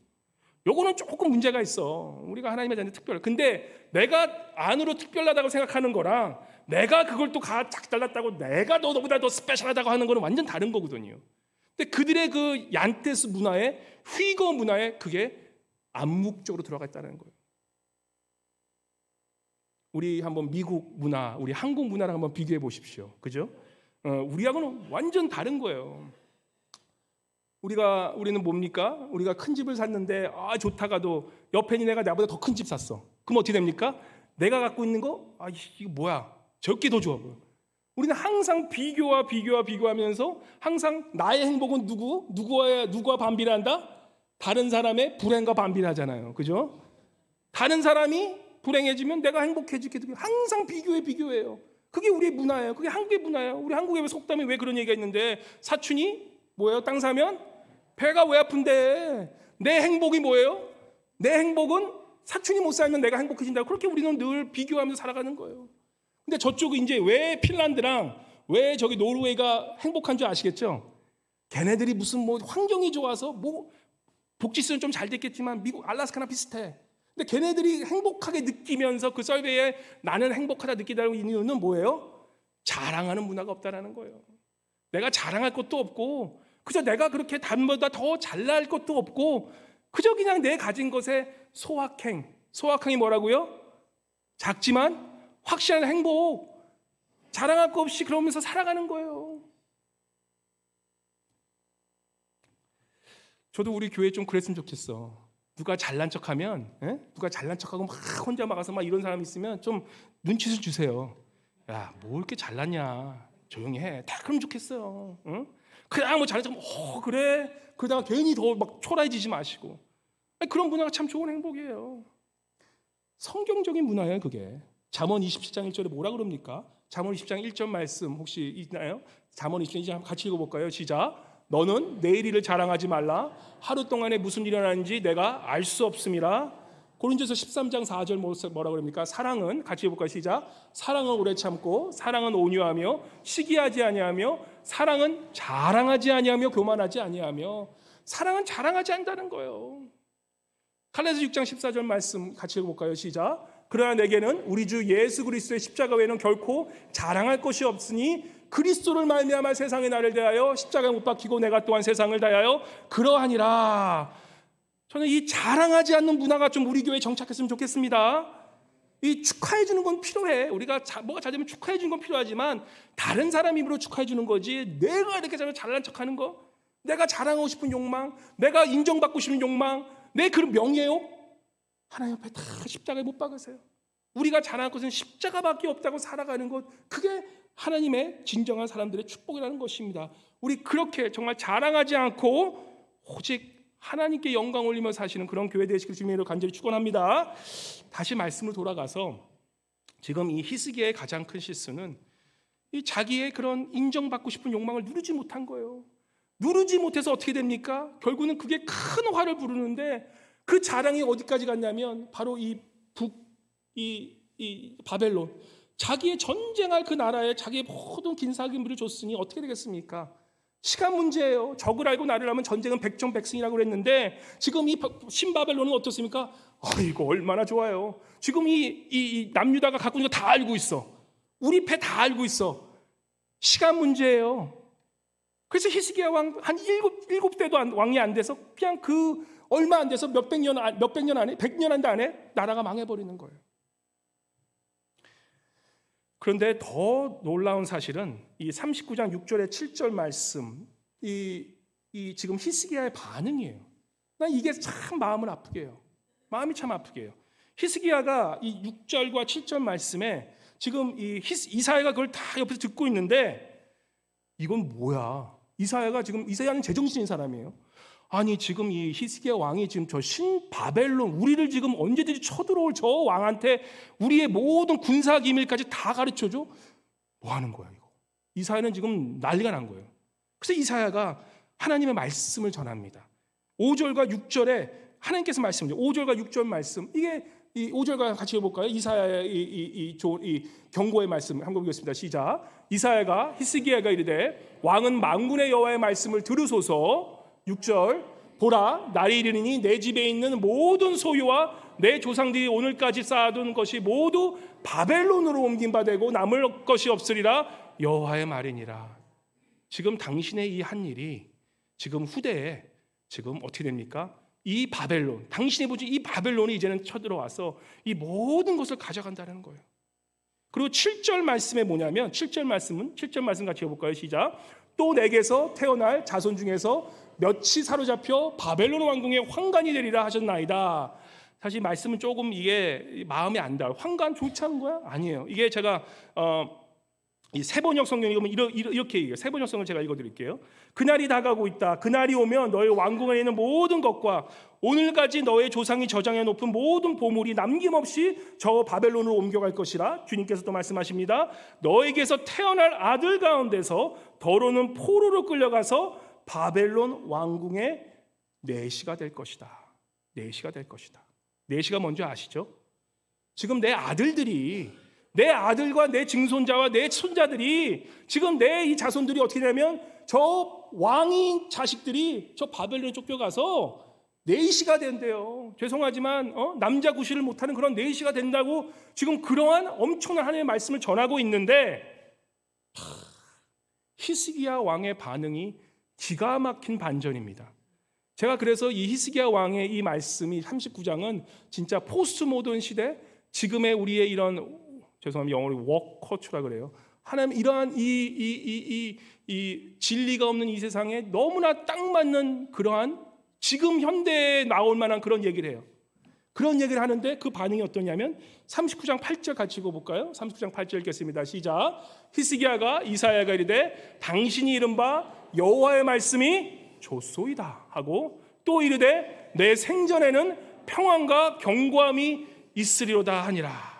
요거는 조금 문제가 있어. 우리가 하나님의 자녀 특별. 근데 내가 안으로 특별하다고 생각하는 거랑 내가 그걸 또 잘났다고 내가 너보다 더 스페셜하다고 하는 거는 완전 다른 거거든요. 근데 그들의 그 얀테스 문화에 휘거 문화에 그게 암묵적으로 들어가 있다는 거예요. 우리 한번 미국 문화, 우리 한국 문화랑 한번 비교해 보십시오. 그죠? 우리하고는 완전 다른 거예요. 우리는 뭡니까? 우리가 큰 집을 샀는데 좋다가도 옆에 있는 애가 나보다 더 큰 집 샀어. 그럼 어떻게 됩니까? 내가 갖고 있는 거 이거 뭐야? 저게 더 좋아 보여. 우리는 항상 비교하면서 항상 나의 행복은 누구와 반비례한다? 다른 사람의 불행과 반비례하잖아요. 그죠? 다른 사람이 불행해지면 내가 행복해지게 되고 항상 비교해요. 그게 우리의 문화예요. 그게 한국의 문화예요. 우리 한국에 속담에 왜 그런 얘기가 있는데 사촌이 뭐예요? 땅 사면 배가 왜 아픈데 내 행복이 뭐예요? 내 행복은 사촌이 못 살면 내가 행복해진다고 그렇게 우리는 늘 비교하면서 살아가는 거예요. 근데 저쪽은 이제 왜 핀란드랑 왜 저기 노르웨이가 행복한 줄 아시겠죠? 걔네들이 무슨 뭐 환경이 좋아서 뭐 복지수는 좀 잘 됐겠지만 미국 알래스카나 비슷해. 근데 걔네들이 행복하게 느끼면서 그 설베에 나는 행복하다 느끼다는 이유는 뭐예요? 자랑하는 문화가 없다라는 거예요. 내가 자랑할 것도 없고 그저 내가 그렇게 남보다 더 잘날 것도 없고 그저 그냥 내 가진 것에 소확행이 뭐라고요? 작지만 확실한 행복, 자랑할 거 없이 그러면서 살아가는 거예요. 저도 우리 교회 좀 그랬으면 좋겠어. 누가 잘난 척하면, 누가 잘난 척하고 막 혼자 막아서 막 이런 사람이 있으면 좀 눈치를 주세요. 야, 뭐 이렇게 잘났냐? 조용히 해. 다 그러면 좋겠어요. 응? 그냥 뭐 잘난 척하면 그래. 그러다가 괜히 더 막 초라해지지 마시고. 그런 문화가 참 좋은 행복이에요. 성경적인 문화예요, 그게. 잠언 27장 1절에 뭐라 그럽니까? 잠언 20장 1절 말씀 혹시 있나요? 잠언 20장 1절 같이 읽어볼까요? 시작. 너는 내일 일을 자랑하지 말라. 하루 동안에 무슨 일이 일어나는지 내가 알 수 없음이라. 고린도서 13장 4절 뭐라 그럽니까? 사랑은 같이 해볼까요? 시작. 사랑은 오래 참고 사랑은 온유하며 시기하지 아니하며 사랑은 자랑하지 아니하며 교만하지 아니하며. 사랑은 자랑하지 않는다는 거예요. 갈라디아서 6장 14절 말씀 같이 읽어볼까요? 시작. 그러나 내게는 우리 주 예수 그리스도의 십자가 외에는 결코 자랑할 것이 없으니 그리스도를 말미암아 세상이 나를 대하여 십자가에 못 박히고 내가 또한 세상을 대하여 그러하니라. 저는 이 자랑하지 않는 문화가 좀 우리 교회에 정착했으면 좋겠습니다. 이 축하해 주는 건 필요해. 우리가 뭐가 잘 되면 축하해 주는 건 필요하지만 다른 사람 입으로 축하해 주는 거지, 내가 이렇게 잘난 척하는 거, 내가 자랑하고 싶은 욕망, 내가 인정받고 싶은 욕망, 내 그런 명예욕, 하나님 앞에 다 십자가에 못 박으세요. 우리가 자랑할 것은 십자가밖에 없다고 살아가는 것, 그게 하나님의 진정한 사람들의 축복이라는 것입니다. 우리 그렇게 정말 자랑하지 않고 오직 하나님께 영광 올리며 사시는 그런 교회 되시길 주님으로 간절히 축원합니다. 다시 말씀을 돌아가서 지금 이 히스기야의 가장 큰 실수는 이 자기의 그런 인정받고 싶은 욕망을 누르지 못한 거예요. 누르지 못해서 어떻게 됩니까? 결국은 그게 큰 화를 부르는데 그 자랑이 어디까지 갔냐면 바로 이 바벨론, 자기의 전쟁할 그 나라에 자기의 모든 긴사기물을 줬으니 어떻게 되겠습니까? 시간 문제예요. 적을 알고 나를 하면 전쟁은 백전백승이라고 그랬는데 지금 이 신바벨론은 어떻습니까? 이거 얼마나 좋아요. 지금 이 남유다가 갖고 있는 거 다 알고 있어. 우리 패 다 알고 있어. 시간 문제예요. 그래서 히스기야 왕 한 일곱 대도 왕이 안 돼서 그냥 그 얼마 안 돼서 몇백 년 안에 100년 안에 나라가 망해버리는 거예요. 그런데 더 놀라운 사실은 이 39장 6절에 7절 말씀, 이 지금 히스기야의 반응이에요. 난 이게 참 마음을 아프게 해요. 마음이 참 아프게 해요. 히스기야가 이 6절과 7절 말씀에 지금 이사야가 그걸 다 옆에서 듣고 있는데 이건 뭐야? 이사야는 제정신인 사람이에요. 아니 지금 이 히스기야 왕이 지금 저 신바벨론, 우리를 지금 언제든지 쳐들어올 저 왕한테 우리의 모든 군사 기밀까지 다 가르쳐줘? 뭐 하는 거야 이거? 이사야는 지금 난리가 난 거예요. 그래서 이사야가 하나님의 말씀을 전합니다. 5절과 6절에 하나님께서 말씀을 5절과 6절 말씀, 이게 이 5절과 같이 해볼까요? 이사야의 이 경고의 말씀 한번 보겠습니다. 시작. 이사야가 히스기야가 이르되 왕은 만군의 여호와의 말씀을 들으소서. 6절. 보라 날이 이르니 내 집에 있는 모든 소유와 내 조상들이 오늘까지 쌓아둔 것이 모두 바벨론으로 옮긴 바 되고 남을 것이 없으리라 여호와의 말이니라. 지금 당신의 이 한 일이 지금 후대에 지금 어떻게 됩니까? 이 바벨론, 당신이 보지 이 바벨론이 이제는 쳐들어와서 이 모든 것을 가져간다는 거예요. 그리고 7절 말씀에 뭐냐면 7절 말씀 같이 해볼까요? 시작. 또 내게서 태어날 자손 중에서 몇이 사로잡혀 바벨론 왕궁의 환관이 되리라 하셨나이다. 사실 말씀은 조금 이게 마음에 안 닿아요. 환관 좋지 않은 거야? 아니에요. 이게 제가 이 세번역 성경이 보면 이렇게 얘기해요. 세번역 성경을 제가 읽어드릴게요. 그날이 다가오고 있다. 그날이 오면 너의 왕궁에 있는 모든 것과 오늘까지 너의 조상이 저장해 놓은 모든 보물이 남김없이 저 바벨론으로 옮겨갈 것이라 주님께서 또 말씀하십니다. 너에게서 태어날 아들 가운데서 더러는 포로로 끌려가서 바벨론 왕궁의 내시가 될 것이다. 내시가 될 것이다. 내시가 뭔지 아시죠? 지금 내 아들들이, 내 아들과 내 증손자와 내 손자들이, 지금 내 이 자손들이 어떻게 되냐면 저 왕인 자식들이 저 바벨론에 쫓겨가서 내시가 된대요. 죄송하지만 남자 구실을 못하는 그런 내시가 된다고 지금 그러한 엄청난 하나님의 말씀을 전하고 있는데 히스기야 왕의 반응이 기가 막힌 반전입니다. 제가 그래서 이 히스기야 왕의 이 말씀이 39장은 진짜 포스트 모던 시대, 지금의 우리의 이런, 죄송합니다, 영어로 워커추라 그래요. 하나님 이러한 이 진리가 없는 이 세상에 너무나 딱 맞는 그러한 지금 현대에 나올 만한 그런 얘기를 해요. 그런 얘기를 하는데 그 반응이 어떠냐면 39장 8절 같이 읽어볼까요? 39장 8절 읽겠습니다. 시작. 히스기야가 이사야가 이르되 당신이 이른바 여호와의 말씀이 좋소이다 하고 또 이르되 내 생전에는 평안과 견고함이 있으리로다 하니라.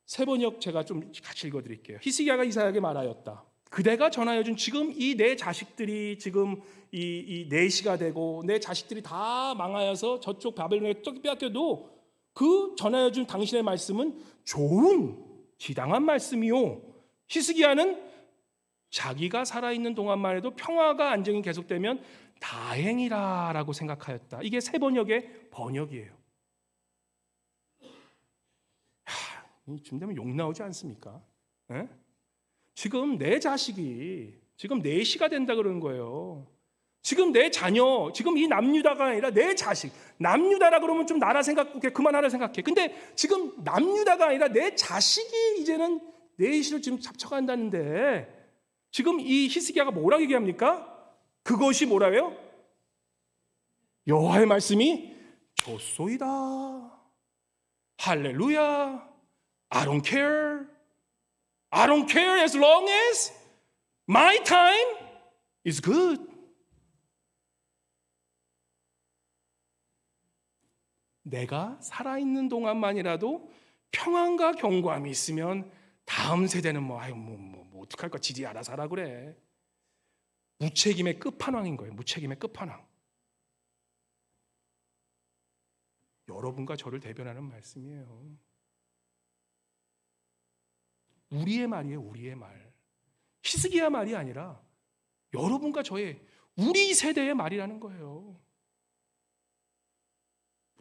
세 번역 제가 좀 같이 읽어드릴게요. 히스기야가 이사야에게 말하였다. 그대가 전하여준 지금 이 내 자식들이 지금 이 내시가 되고 내 자식들이 다 망하여서 저쪽 바벨론에 빼앗겨도 그 전하여준 당신의 말씀은 좋은 지당한 말씀이요. 히스기야는 자기가 살아있는 동안만 해도 평화가 안정이 계속되면 다행이라라고 생각하였다. 이게 세 번역의 번역이에요. 이쯤 되면 욕 나오지 않습니까? 에? 지금 내 자식이 지금 내시가 된다 그러는 거예요. 지금 내 자녀, 지금 이 남유다가 아니라 내 자식. 남유다라 그러면 좀 나라 생각해, 그만하라 생각해. 근데 지금 남유다가 아니라 내 자식이 이제는 내시를 지금 잡쳐간다는데 지금 이 히스기야가 뭐라고 얘기합니까? 그것이 뭐라고요? 여호와의 말씀이 좋소이다. 할렐루야. I don't care. I don't care as long as my time is good. 내가 살아있는 동안만이라도 평안과 경고함이 있으면 다음 세대는 뭐 어떡할 거 지지 알아서 하라 그래. 무책임의 끝판왕인 거예요. 무책임의 끝판왕. 여러분과 저를 대변하는 말씀이에요. 우리의 말이에요. 우리의 말. 히스기야 말이 아니라 여러분과 저의 우리 세대의 말이라는 거예요.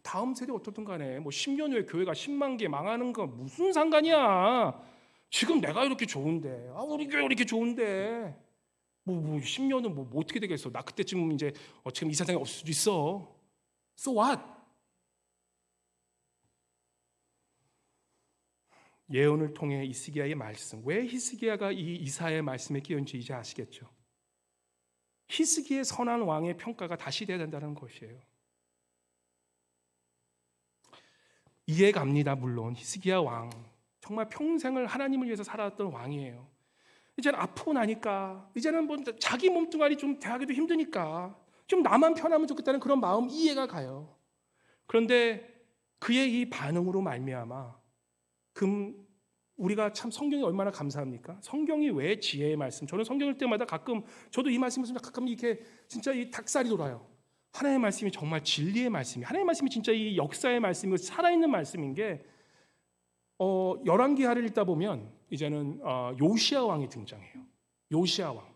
다음 세대 어떻든 간에 뭐 10년 후에 교회가 10만 개 망하는 건 무슨 상관이야. 지금 내가 이렇게 좋은데, 우리 교회 이렇게 좋은데, 뭐 10년은 뭐 어떻게 되겠어? 나 그때쯤 이제 지금 이 세상에 없을 수도 있어. So what? 예언을 통해 히스기야의 말씀, 왜 히스기야가 이 이사야의 말씀에 끼었는지 이제 아시겠죠? 히스기야의 선한 왕의 평가가 다시 돼야 된다는 것이에요. 이해갑니다. 물론 히스기야 왕 정말 평생을 하나님을 위해서 살아왔던 왕이에요. 이제는 아프고 나니까 이제는 뭐 자기 몸뚱아리 좀 대하기도 힘드니까 좀 나만 편하면 좋겠다는 그런 마음 이해가 가요. 그런데 그의 이 반응으로 말미암아 우리가 참 성경이 얼마나 감사합니까? 성경이 왜 지혜의 말씀? 저는 성경 읽을 때마다 가끔 저도 이 말씀을 가끔 이렇게 진짜 이 닭살이 돌아요. 하나님의 말씀이 정말 진리의 말씀이, 하나님의 말씀이 진짜 이 역사의 말씀이고 살아있는 말씀인 게 열왕기하를 읽다 보면 이제는 요시야 왕이 등장해요. 요시야 왕.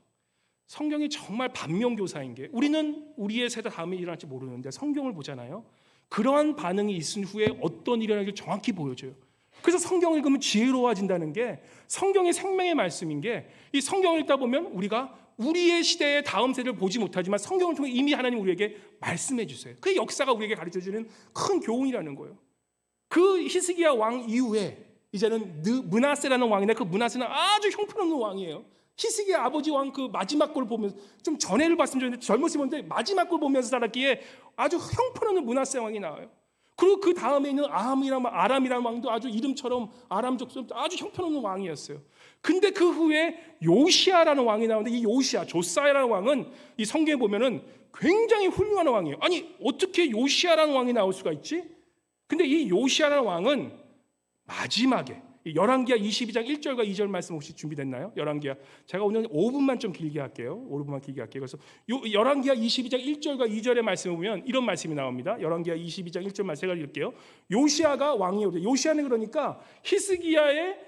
성경이 정말 반면교사인 게 우리는 우리의 세대 다음에 일어날지 모르는데 성경을 보잖아요. 그러한 반응이 있은 후에 어떤 일이 일어나길 정확히 보여줘요. 그래서 성경을 읽으면 지혜로워진다는 게 성경의 생명의 말씀인 게 이 성경을 읽다 보면 우리가 우리의 시대의 다음 세대를 보지 못하지만 성경을 통해 이미 하나님 우리에게 말씀해 주세요. 그 역사가 우리에게 가르쳐주는 큰 교훈이라는 거예요. 그 히스기야 왕 이후에 이제는 므낫세라는 왕인데 그 므낫세는 아주 형편없는 왕이에요. 히스기야 아버지 왕 그 마지막 걸 보면서 좀 전해를 봤으면 좋겠는데 젊었을 때인데 마지막 걸 보면서 살았기에 아주 형편없는 므낫세 왕이 나와요. 그리고 그 다음에 있는 아람이라는 왕도 아주 이름처럼 아람족처럼 아주 형편없는 왕이었어요. 근데 그 후에 요시아라는 왕이 나오는데 이 요시아, 조사야라는 왕은 이 성경에 보면은 굉장히 훌륭한 왕이에요. 아니 어떻게 요시아라는 왕이 나올 수가 있지? 근데 이 요시아라는 왕은 마지막에 열왕기하 22장 1절과 2절 말씀 혹시 준비됐나요? 열왕기하 제가 오늘 5분만 좀 길게 할게요. 5분만 길게 할게요. 그래서 열왕기하 22장 1절과 2절의 말씀을 보면 이런 말씀이 나옵니다. 열왕기하 22장 1절 말씀 제가 읽을게요. 요시아가 왕이에요. 요시아는 그러니까 히스기야의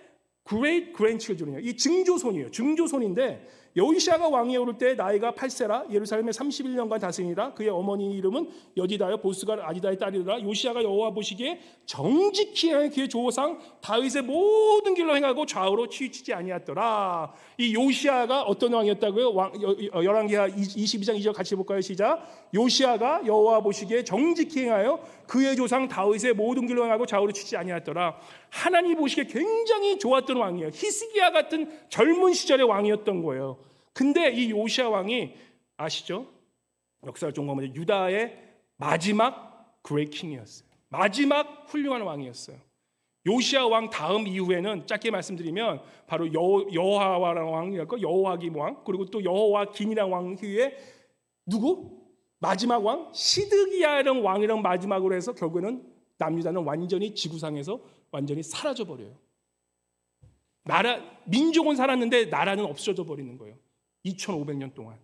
great grandchildren이에요. 이 증조손이에요. 증조손인데 요시아가 왕위에 오를 때 나이가 8세라 예루살렘에 31년간 다스리니라. 그의 어머니 이름은 여디다여 보스가 아디다의 딸이라. 요시아가 여호와 보시기에 정직히 행하여 그의 조상 다윗의 모든 길로 행하고 좌우로 치우치지 아니하였더라. 이 요시아가 어떤 왕이었다고요? 열왕기하 22장 2절 같이 볼까요? 시작. 요시아가 여호와 보시기에 정직히 행하여 그의 조상 다윗의 모든 길로 행하고 좌우로 치우치지 아니하였더라. 하나님 보시기에 굉장히 좋았던 왕이에요. 히스기야 같은 젊은 시절의 왕이었던 거예요. 근데 이 요시아 왕이 아시죠? 역사를 좀 보면 유다의 마지막 그레이트 킹이었어요. 마지막 훌륭한 왕이었어요. 요시아 왕 다음 이후에는 짧게 말씀드리면 바로 여호와라는 왕이었고 여호와김 왕 그리고 또 여호와긴이라는 왕 후에 누구? 마지막 왕 시드기야라는 왕이랑 마지막으로 해서 결국에는 남유다는 완전히 지구상에서 완전히 사라져 버려요. 민족은 살았는데 나라는 없어져 버리는 거예요. 2500년 동안.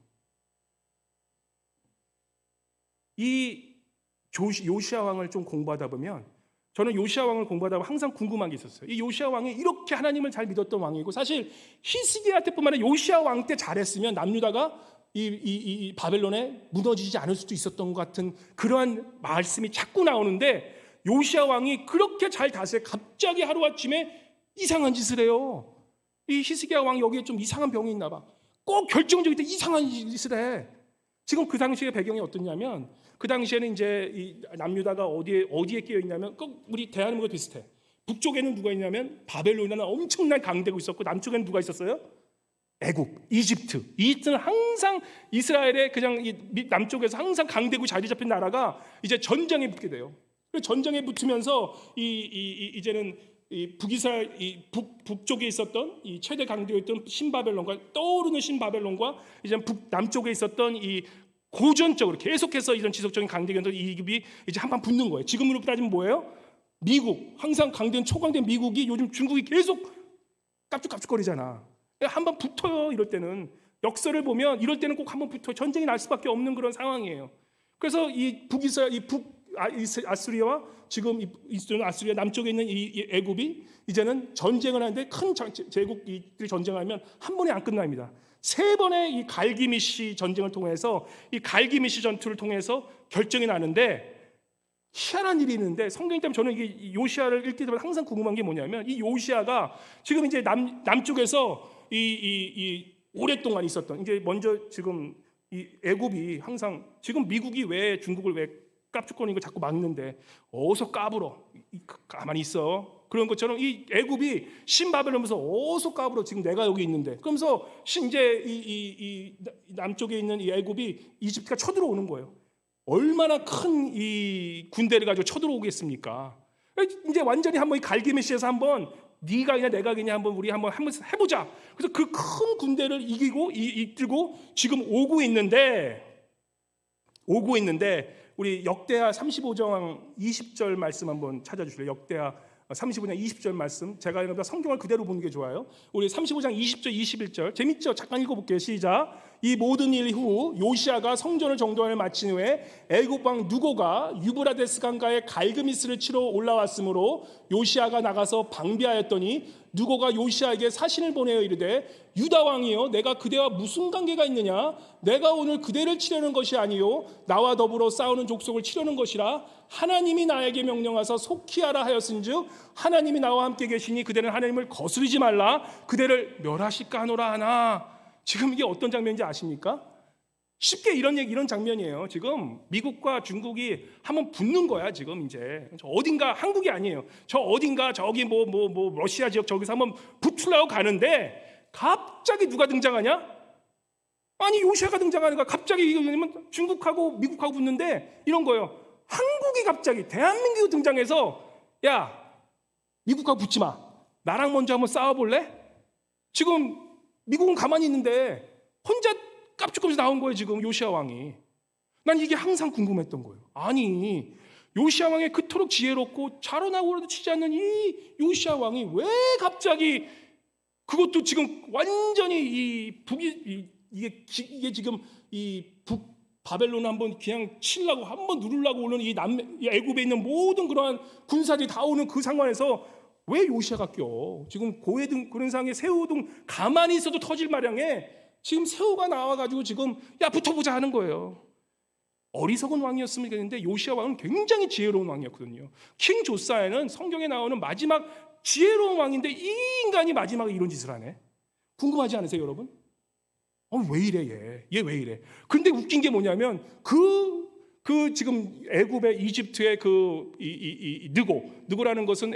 이 요시야 왕을 좀 공부하다 보면, 저는 요시야 왕을 공부하다 보면 항상 궁금한 게 있었어요. 이 요시야 왕이 이렇게 하나님을 잘 믿었던 왕이고, 사실 히스기야 때뿐만 아니라 요시야 왕 때 잘했으면 남유다가 이 바벨론에 무너지지 않을 수도 있었던 것 같은 그러한 말씀이 자꾸 나오는데, 요시야 왕이 그렇게 잘 다스려 갑자기 하루아침에 이상한 짓을 해요. 이 히스기야 왕이 여기에 좀 이상한 병이 있나 봐. 꼭 결정적일 때 이상한 짓을 해. 지금 그 당시의 배경이 어떻냐면, 그 당시에는 이제 이 남유다가 어디에 끼어 있냐면, 꼭 우리 대한민국과 비슷해. 북쪽에는 누가 있냐면 바벨론이라는 엄청난 강대국 있었고, 남쪽에는 누가 있었어요? 애굽, 이집트는 항상 이스라엘의 그냥 남쪽에서 항상 강대국 자리 잡힌 나라가 이제 전쟁에 붙게 돼요. 전쟁에 붙으면서 이제는 북쪽에 있었던 이 최대 강대국이었던 신바벨론과 떠오르는 신바벨론과 이제 남쪽에 있었던 이 고전적으로 계속해서 이런 지속적인 강대국이었던 이집이 이제 한판 붙는 거예요. 지금으로 따지면 뭐예요? 미국, 항상 강대국 초강된 미국이 요즘 중국이 계속 깝죽깝죽거리잖아. 한번 붙어요. 이럴 때는 역사를 보면 이럴 때는 꼭 한번 붙어요. 전쟁이 날 수밖에 없는 그런 상황이에요. 그래서 이 아수리아와 지금 아수리아 남쪽에 있는 이 애굽이 이제는 전쟁을 하는데, 큰 제국들이 전쟁하면 한 번에 안 끝납니다. 3번의 이 갈기미시 전쟁을 통해서, 이 갈기미시 전투를 통해서 결정이 나는데, 희한한 일이 있는데, 성경이 때문에 저는 이 요시야를 읽기 때문에 항상 궁금한 게 뭐냐면, 이 요시야가 지금 이제 남쪽에서 이 오랫동안 있었던, 이제 먼저 지금 이 애굽이 항상, 지금 미국이 왜 중국을 왜 깝죽거리는 걸 자꾸 막는데 어서 까불어, 가만히 있어, 그런 것처럼 이 애굽이 신바벨론에서 어서 까불어, 지금 내가 여기 있는데, 그러면서 이제 이 남쪽에 있는 이 애굽이 이집트가 쳐들어오는 거예요. 얼마나 큰 이 군대를 가지고 쳐들어오겠습니까? 이제 완전히 한번 이 갈기메시에서 한번 네가 그냥 내가 그냥 우리 한번 해보자. 그래서 그 큰 군대를 이끌고 지금 오고 있는데, 우리 역대하 35장 20절 말씀 한번 찾아주실래요? 역대하 35장 20절 말씀. 제가 성경을 그대로 보는 게 좋아요. 우리 35장 20절 21절 재밌죠? 잠깐 읽어볼게요. 시작. 이 모든 일 후 요시야가 성전을 정돈을 마친 후에 애굽 왕 누고가 유브라데스 강가에 갈그미스를 치러 올라왔으므로 요시야가 나가서 방비하였더니 누고가 요시야에게 사신을 보내어 이르되, 유다 왕이여, 내가 그대와 무슨 관계가 있느냐? 내가 오늘 그대를 치려는 것이 아니요 나와 더불어 싸우는 족속을 치려는 것이라. 하나님이 나에게 명령하사 속히 하라 하였은즉 하나님이 나와 함께 계시니 그대는 하나님을 거스르지 말라. 그대를 멸하실까 하노라 하나. 지금 이게 어떤 장면인지 아십니까? 쉽게 이런 장면이에요. 지금 미국과 중국이 한번 붙는 거야. 지금 이제 저 어딘가, 한국이 아니에요. 저 어딘가 저기 뭐 러시아 지역 저기서 한번 붙으려고 가는데, 갑자기 누가 등장하냐? 아니 요시야가 등장하는 거야. 갑자기 이거는 중국하고 미국하고 붙는데 이런 거예요. 한국이 갑자기, 대한민국이 등장해서, 야 미국하고 붙지 마, 나랑 먼저 한번 싸워볼래? 지금 미국은 가만히 있는데 혼자 깝죽거리면서 나온 거예요. 지금 요시야 왕이. 난 이게 항상 궁금했던 거예요. 아니 요시야 왕이 그토록 지혜롭고 자로나고라도 치지 않는 이 요시야 왕이 왜 갑자기, 그것도 지금 완전히 이게 지금 이 바벨론 한번 그냥 치려고 한번 누르려고 오는 이 애굽에 있는 모든 그러한 군사들이 다 오는 그 상황에서 왜 요시야가 껴? 지금 고해등 그런 상황에 새우등 가만히 있어도 터질 마량에 지금 새우가 나와가지고 지금 야 붙어보자 하는 거예요. 어리석은 왕이었으면 좋겠는데 요시야 왕은 굉장히 지혜로운 왕이었거든요. 킹 조사에는 성경에 나오는 마지막 지혜로운 왕인데 이 인간이 마지막에 이런 짓을 하네. 궁금하지 않으세요, 여러분? 왜 이래 얘 왜 이래? 근데 웃긴 게 뭐냐면 그 지금 애굽의 이집트의 느고라는 것은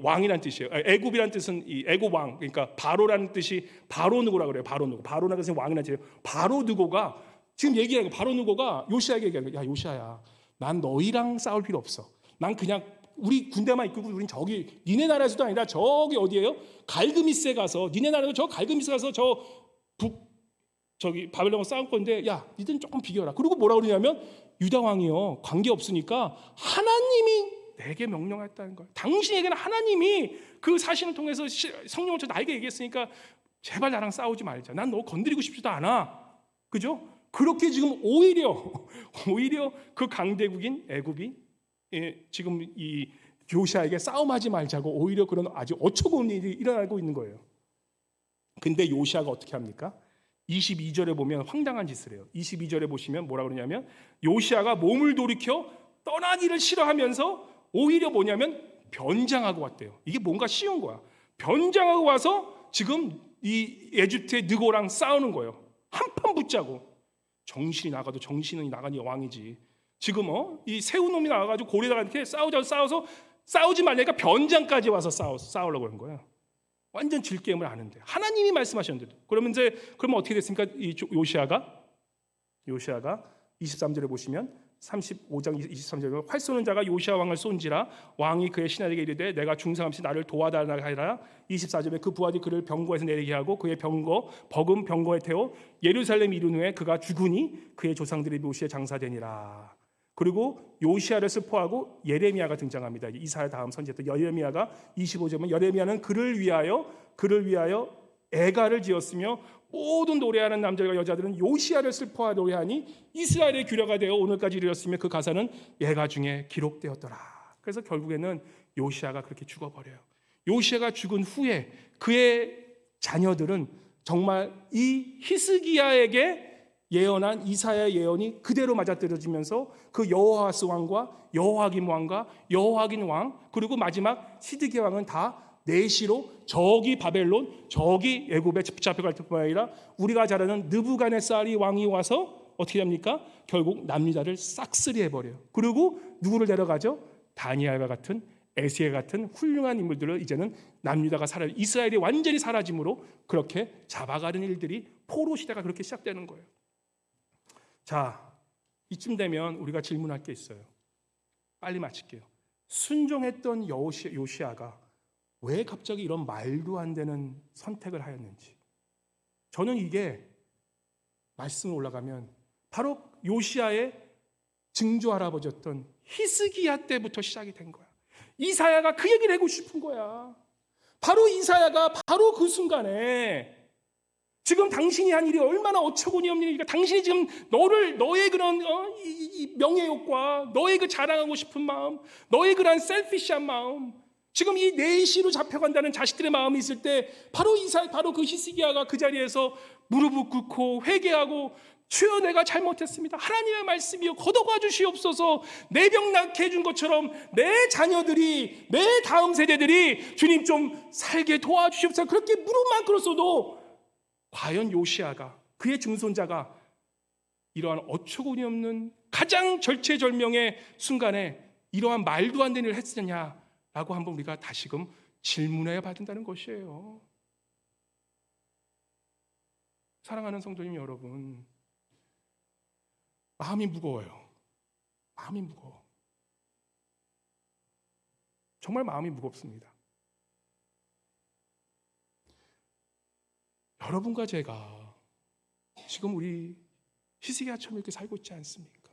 왕이란 뜻이에요. 애굽이란 뜻은 애굽 왕, 그러니까 바로라는 뜻이 바로 느고라 그래요. 바로라는 것은 왕이란 뜻이에요. 바로 느고가 지금 얘기하는 거, 바로 느고가 요시야에게 얘기하는 거야. 야 요시야야, 난 너희랑 싸울 필요 없어. 난 그냥 우리 군대만 이끌고 우린 저기 니네 나라에서도 아니라 저기 어디예요? 갈그미스에 가서, 니네 나라도 저 갈그미스 가서 저 저기 바벨론과 싸울 건데 야 니들은 조금 비교해라. 그리고 뭐라 그러냐면 유다 왕이요 관계 없으니까 하나님이 내게 명령했다는 거예요. 당신에게는 하나님이 그 사신을 통해서 성령을 나에게 얘기했으니까 제발 나랑 싸우지 말자. 난 너 건드리고 싶지도 않아. 그죠? 그렇게 지금 오히려 그 강대국인 애굽이 지금 이 요시아에게 싸움하지 말자고 오히려 그런 아주 어처구니 일이 일어나고 있는 거예요. 근데 요시아가 어떻게 합니까? 22절에 보면 황당한 짓을 해요. 22절에 보시면 뭐라 그러냐면 요시아가 몸을 돌이켜 떠나기를 싫어하면서 오히려 뭐냐면 변장하고 왔대요. 이게 뭔가 쉬운 거야. 변장하고 와서 지금 이 에집트의 느고랑 싸우는 거예요. 한판 붙자고. 정신이 나가도 정신이 나가니 왕이지. 지금 이 세우놈이 나와가지고 고리에다가 이렇게 싸워서 싸우지 말라니까 변장까지 와서 싸우려고 그런 거예요. 완전 질게임을 아는데 하나님이 말씀하셨는데도. 그러면 어떻게 됐습니까? 이 요시아가 23절에 보시면 35장 23절에 활 쏘는 자가 요시아 왕을 쏜지라 왕이 그의 신하에게 이르되 내가 중상함시 나를 도와달라 하리라. 24절에 그 부하들이 그를 병거에서 내리게 하고 그의 버금 병거에 태워 예루살렘 이른 후에 그가 죽으니 그의 조상들이 묘시에 장사되니라. 그리고 요시아를 슬퍼하고 예레미야가 등장합니다. 이사야 다음 선지자 예레미야가 25절은 예레미야는 그를 위하여 애가를 지었으며 모든 노래하는 남자와 여자들은 요시아를 슬퍼하여 노래하니 이스라엘의 규례가 되어 오늘까지 이르렀으며 그 가사는 예가 중에 기록되었더라. 그래서 결국에는 요시아가 그렇게 죽어버려요. 요시아가 죽은 후에 그의 자녀들은 정말 이 히스기야에게 예언한 이사야의 예언이 그대로 맞아떨어지면서 그 여호아스 왕과 여호아김 왕과 여호아긴 왕 그리고 마지막 시드기야 왕은 다 내시로 저기 바벨론 저기 애굽에 잡혀갈 뿐만 아니라 우리가 잘 아는 느부갓네살이 왕이 와서 어떻게 합니까? 결국 남유다를 싹쓸이 해버려요. 그리고 누구를 데려가죠? 다니엘과 같은 에스겔 같은 훌륭한 인물들을 이제는 남유다가 이스라엘이 완전히 사라짐으로 그렇게 잡아가는 일들이 포로 시대가 그렇게 시작되는 거예요. 자, 이쯤 되면 우리가 질문할 게 있어요. 빨리 마칠게요. 순종했던 요시아가 왜 갑자기 이런 말도 안 되는 선택을 하였는지. 저는 이게 말씀 올라가면 바로 요시아의 증조 할아버지였던 히스기야 때부터 시작이 된 거야. 이사야가 그 얘기를 하고 싶은 거야. 바로 이사야가 바로 그 순간에 지금 당신이 한 일이 얼마나 어처구니 없는 일이니까 당신이 지금 너의 그런 이 명예욕과 너의 그 자랑하고 싶은 마음, 너의 그런 셀피시한 마음, 지금 이 내시로 잡혀간다는 자식들의 마음이 있을 때 바로 그 히스기야가 그 자리에서 무릎을 꿇고 회개하고 주여 내가 잘못했습니다. 하나님의 말씀이요 거둬가 주시옵소서. 내 병 낫게 해준 것처럼 내 자녀들이 내 다음 세대들이 주님 좀 살게 도와주시옵소서. 그렇게 무릎만 꿇었어도 과연 요시아가 그의 증손자가 이러한 어처구니 없는 가장 절체절명의 순간에 이러한 말도 안 되는 일을 했느냐라고 한번 우리가 다시금 질문해야 받는다는 것이에요. 사랑하는 성도님 여러분, 마음이 무거워요. 마음이 무거워. 정말 마음이 무겁습니다. 여러분과 제가 지금 우리 히스기야처럼 이렇게 살고 있지 않습니까?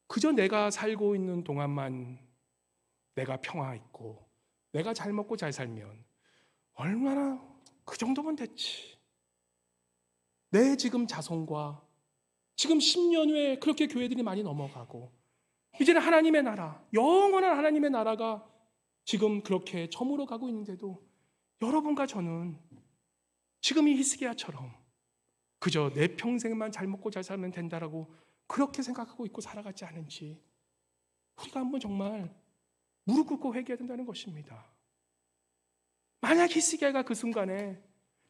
그저 내가 살고 있는 동안만 내가 평화 있고 내가 잘 먹고 잘 살면 얼마나 그 정도면 됐지. 내 지금 자손과 지금 10년 후에 그렇게 교회들이 많이 넘어가고 이제는 하나님의 나라, 영원한 하나님의 나라가 지금 그렇게 저물어 가고 있는데도 여러분과 저는 지금 이 히스기야처럼 그저 내 평생만 잘 먹고 잘 살면 된다라고 그렇게 생각하고 있고 살아가지 않은지 우리가 한번 정말 무릎 꿇고 회개해야 된다는 것입니다. 만약 히스기야가 그 순간에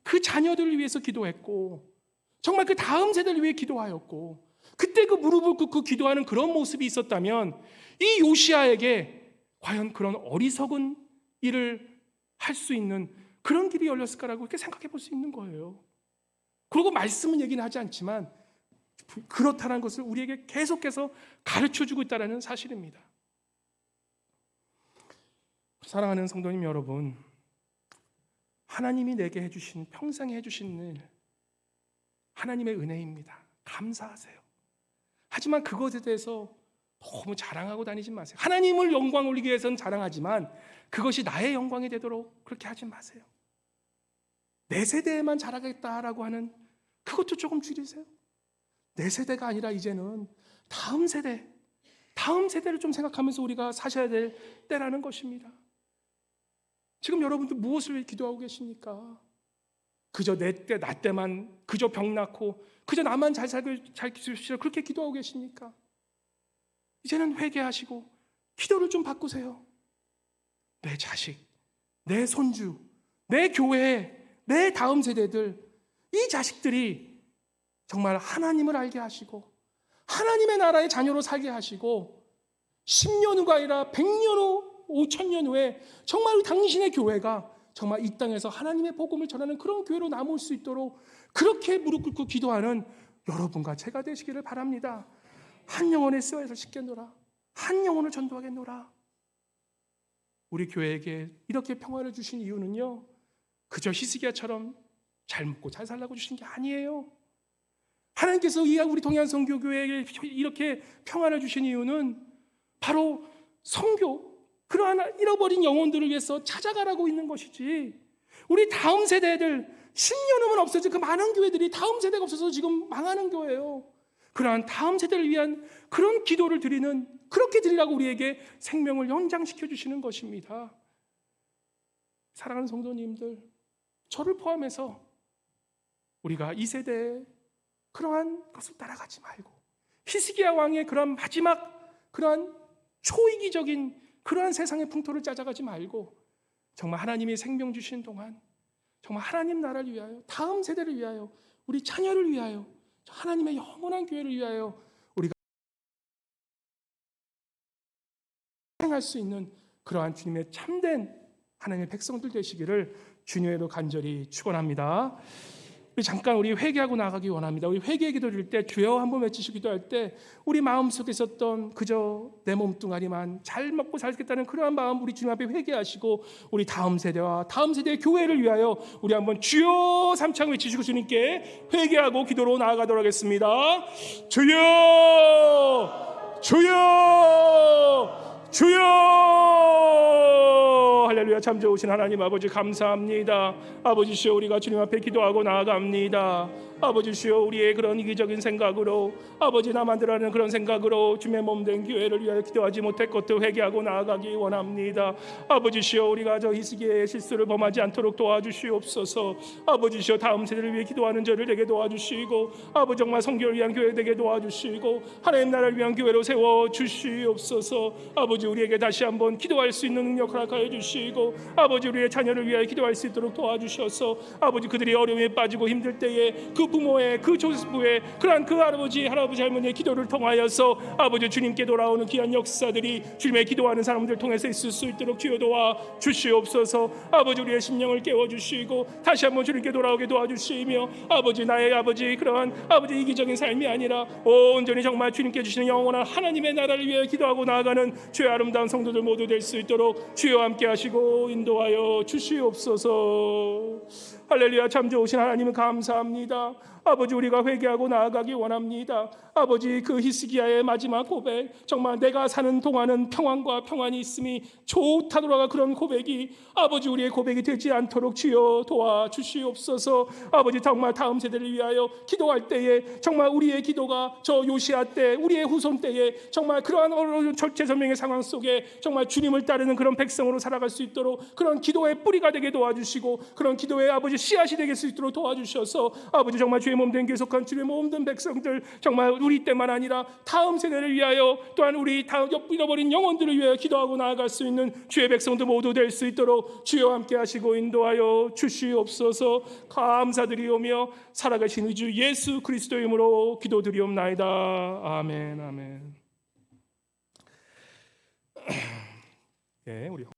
그 자녀들을 위해서 기도했고 정말 그 다음 세대를 위해 기도하였고 그때 그 무릎을 꿇고 기도하는 그런 모습이 있었다면 이 요시아에게 과연 그런 어리석은 일을 할 수 있는 그런 길이 열렸을까라고 이렇게 생각해 볼 수 있는 거예요. 그리고 말씀은 얘기는 하지 않지만 그렇다는 것을 우리에게 계속해서 가르쳐주고 있다는 사실입니다. 사랑하는 성도님 여러분, 하나님이 내게 해주신 평생에 해주신 일, 하나님의 은혜입니다. 감사하세요. 하지만 그것에 대해서 너무 자랑하고 다니지 마세요. 하나님을 영광 올리기 위해서는 자랑하지만 그것이 나의 영광이 되도록 그렇게 하지 마세요. 내 세대에만 자라겠다라고 하는 그것도 조금 줄이세요. 내 세대가 아니라 이제는 다음 세대를 좀 생각하면서 우리가 사셔야 될 때라는 것입니다. 지금 여러분들 무엇을 위해 기도하고 계십니까? 그저 나 때만 그저 병 낳고 그저 나만 잘 주십시오 그렇게 기도하고 계십니까? 이제는 회개하시고 기도를 좀 바꾸세요. 내 자식, 내 손주, 내 교회, 내 다음 세대들, 이 자식들이 정말 하나님을 알게 하시고 하나님의 나라의 자녀로 살게 하시고 10년 후가 아니라 100년 후, 5000년 후에 정말 당신의 교회가 정말 이 땅에서 하나님의 복음을 전하는 그런 교회로 남을 수 있도록 그렇게 무릎 꿇고 기도하는 여러분과 제가 되시기를 바랍니다. 한 영혼의 쇠에서 씻겠노라. 한 영혼을 전도하겠노라. 우리 교회에게 이렇게 평화를 주신 이유는요, 그저 히스기야처럼 잘 먹고 잘 살라고 주신 게 아니에요. 하나님께서 우리 동해안선교교회에게 이렇게 평안을 주신 이유는 바로 선교, 그러한 잃어버린 영혼들을 위해서 찾아가라고 있는 것이지, 우리 다음 세대들 10년 후면 없어질 그 많은 교회들이 다음 세대가 없어서 지금 망하는 교회예요. 그러한 다음 세대를 위한 그런 기도를 드리는, 그렇게 드리라고 우리에게 생명을 연장시켜 주시는 것입니다. 사랑하는 성도님들, 저를 포함해서 우리가 이 세대에 그러한 것을 따라가지 말고 히스기야 왕의 그러한 마지막 그러한 초이기적인 그러한 세상의 풍토를 찾아가지 말고 정말 하나님이 생명 주신 동안 정말 하나님 나라를 위하여, 다음 세대를 위하여, 우리 자녀를 위하여, 하나님의 영원한 교회를 위하여 우리가 행할 수 있는 그러한 주님의 참된 하나님의 백성들 되시기를 주님으로 간절히 축원합니다. 우리 회개하고 나가기 원합니다. 우리 회개의 기도 드릴 때 주여 한번 외치시고 기도할 때 우리 마음속에 있었던 그저 내 몸뚱아리만 잘 먹고 살겠다는 그러한 마음 우리 주님 앞에 회개하시고 우리 다음 세대와 다음 세대의 교회를 위하여 우리 한번 주여 삼창 외치시고 주님께 회개하고 기도로 나아가도록 하겠습니다. 주여, 주여, 주여. 할렐루야. 참 좋으신 하나님 아버지 감사합니다. 아버지시여, 우리가 주님 앞에 기도하고 나아갑니다. 아버지시여, 우리의 그런 이기적인 생각으로, 아버지 나만들 하는 그런 생각으로 주님의 몸된 교회를 위하여 기도하지 못할 것도 회개하고 나아가기 원합니다. 아버지시여, 우리가 저 히스기야의 실수를 범하지 않도록 도와주시옵소서. 아버지시여, 다음 세대를 위해 기도하는 저를 되게 도와주시고, 아버지 정말 성교를 위한 교회 되게 도와주시고, 하나님 나라를 위한 교회로 세워주시옵소서. 아버지 우리에게 다시 한번 기도할 수 있는 능력을 허락하여 주시고, 아버지 우리의 자녀를 위하여 기도할 수 있도록 도와주셔서 아버지 그들이 어려움에 빠지고 힘들 때에 그 부모의, 그 조부의 그러한 그 할아버지 할머니의 기도를 통하여서 아버지 주님께 돌아오는 귀한 역사들이 주님의 기도하는 사람들 통해서 있을 수 있도록 주여 도와주시옵소서. 아버지 우리의 심령을 깨워주시고 다시 한번 주님께 돌아오게 도와주시며, 아버지 나의 아버지 그러한 아버지 이기적인 삶이 아니라 온전히 정말 주님께 주시는 영원한 하나님의 나라를 위해 기도하고 나아가는 주의 아름다운 성도들 모두 될 수 있도록 주여 함께 하시고 인도하여 주시옵소서. 할렐루야. 참 좋으신 하나님은 감사합니다. 아버지 우리가 회개하고 나아가기 원합니다. 아버지 그 히스기야의 마지막 고백, 정말 내가 사는 동안은 평안과 평안이 있음이 좋다 돌아가 그런 고백이 아버지 우리의 고백이 되지 않도록 주여 도와주시옵소서. 아버지 정말 다음 세대를 위하여 기도할 때에 정말 우리의 기도가 저 요시야 때, 우리의 후손 때에 정말 그러한 어려운 절체절명의 상황 속에 정말 주님을 따르는 그런 백성으로 살아갈 수 있도록 그런 기도의 뿌리가 되게 도와주시고, 그런 기도의 아버지 씨앗이 되게 수 있도록 도와주셔서 아버지 정말 주의 몸된 계속한 주의 몸된 백성들, 정말 우리 때만 아니라 다음 세대를 위하여, 또한 우리 다음 잃어버린 영혼들을 위하여 기도하고 나아갈 수 있는 주의 백성들 모두 될 수 있도록 주여 함께 하시고 인도하여 주시옵소서. 감사드리오며 살아가신 우리 주 예수 그리스도의 이름으로 기도드리옵나이다. 아멘. 아멘. 예, 우리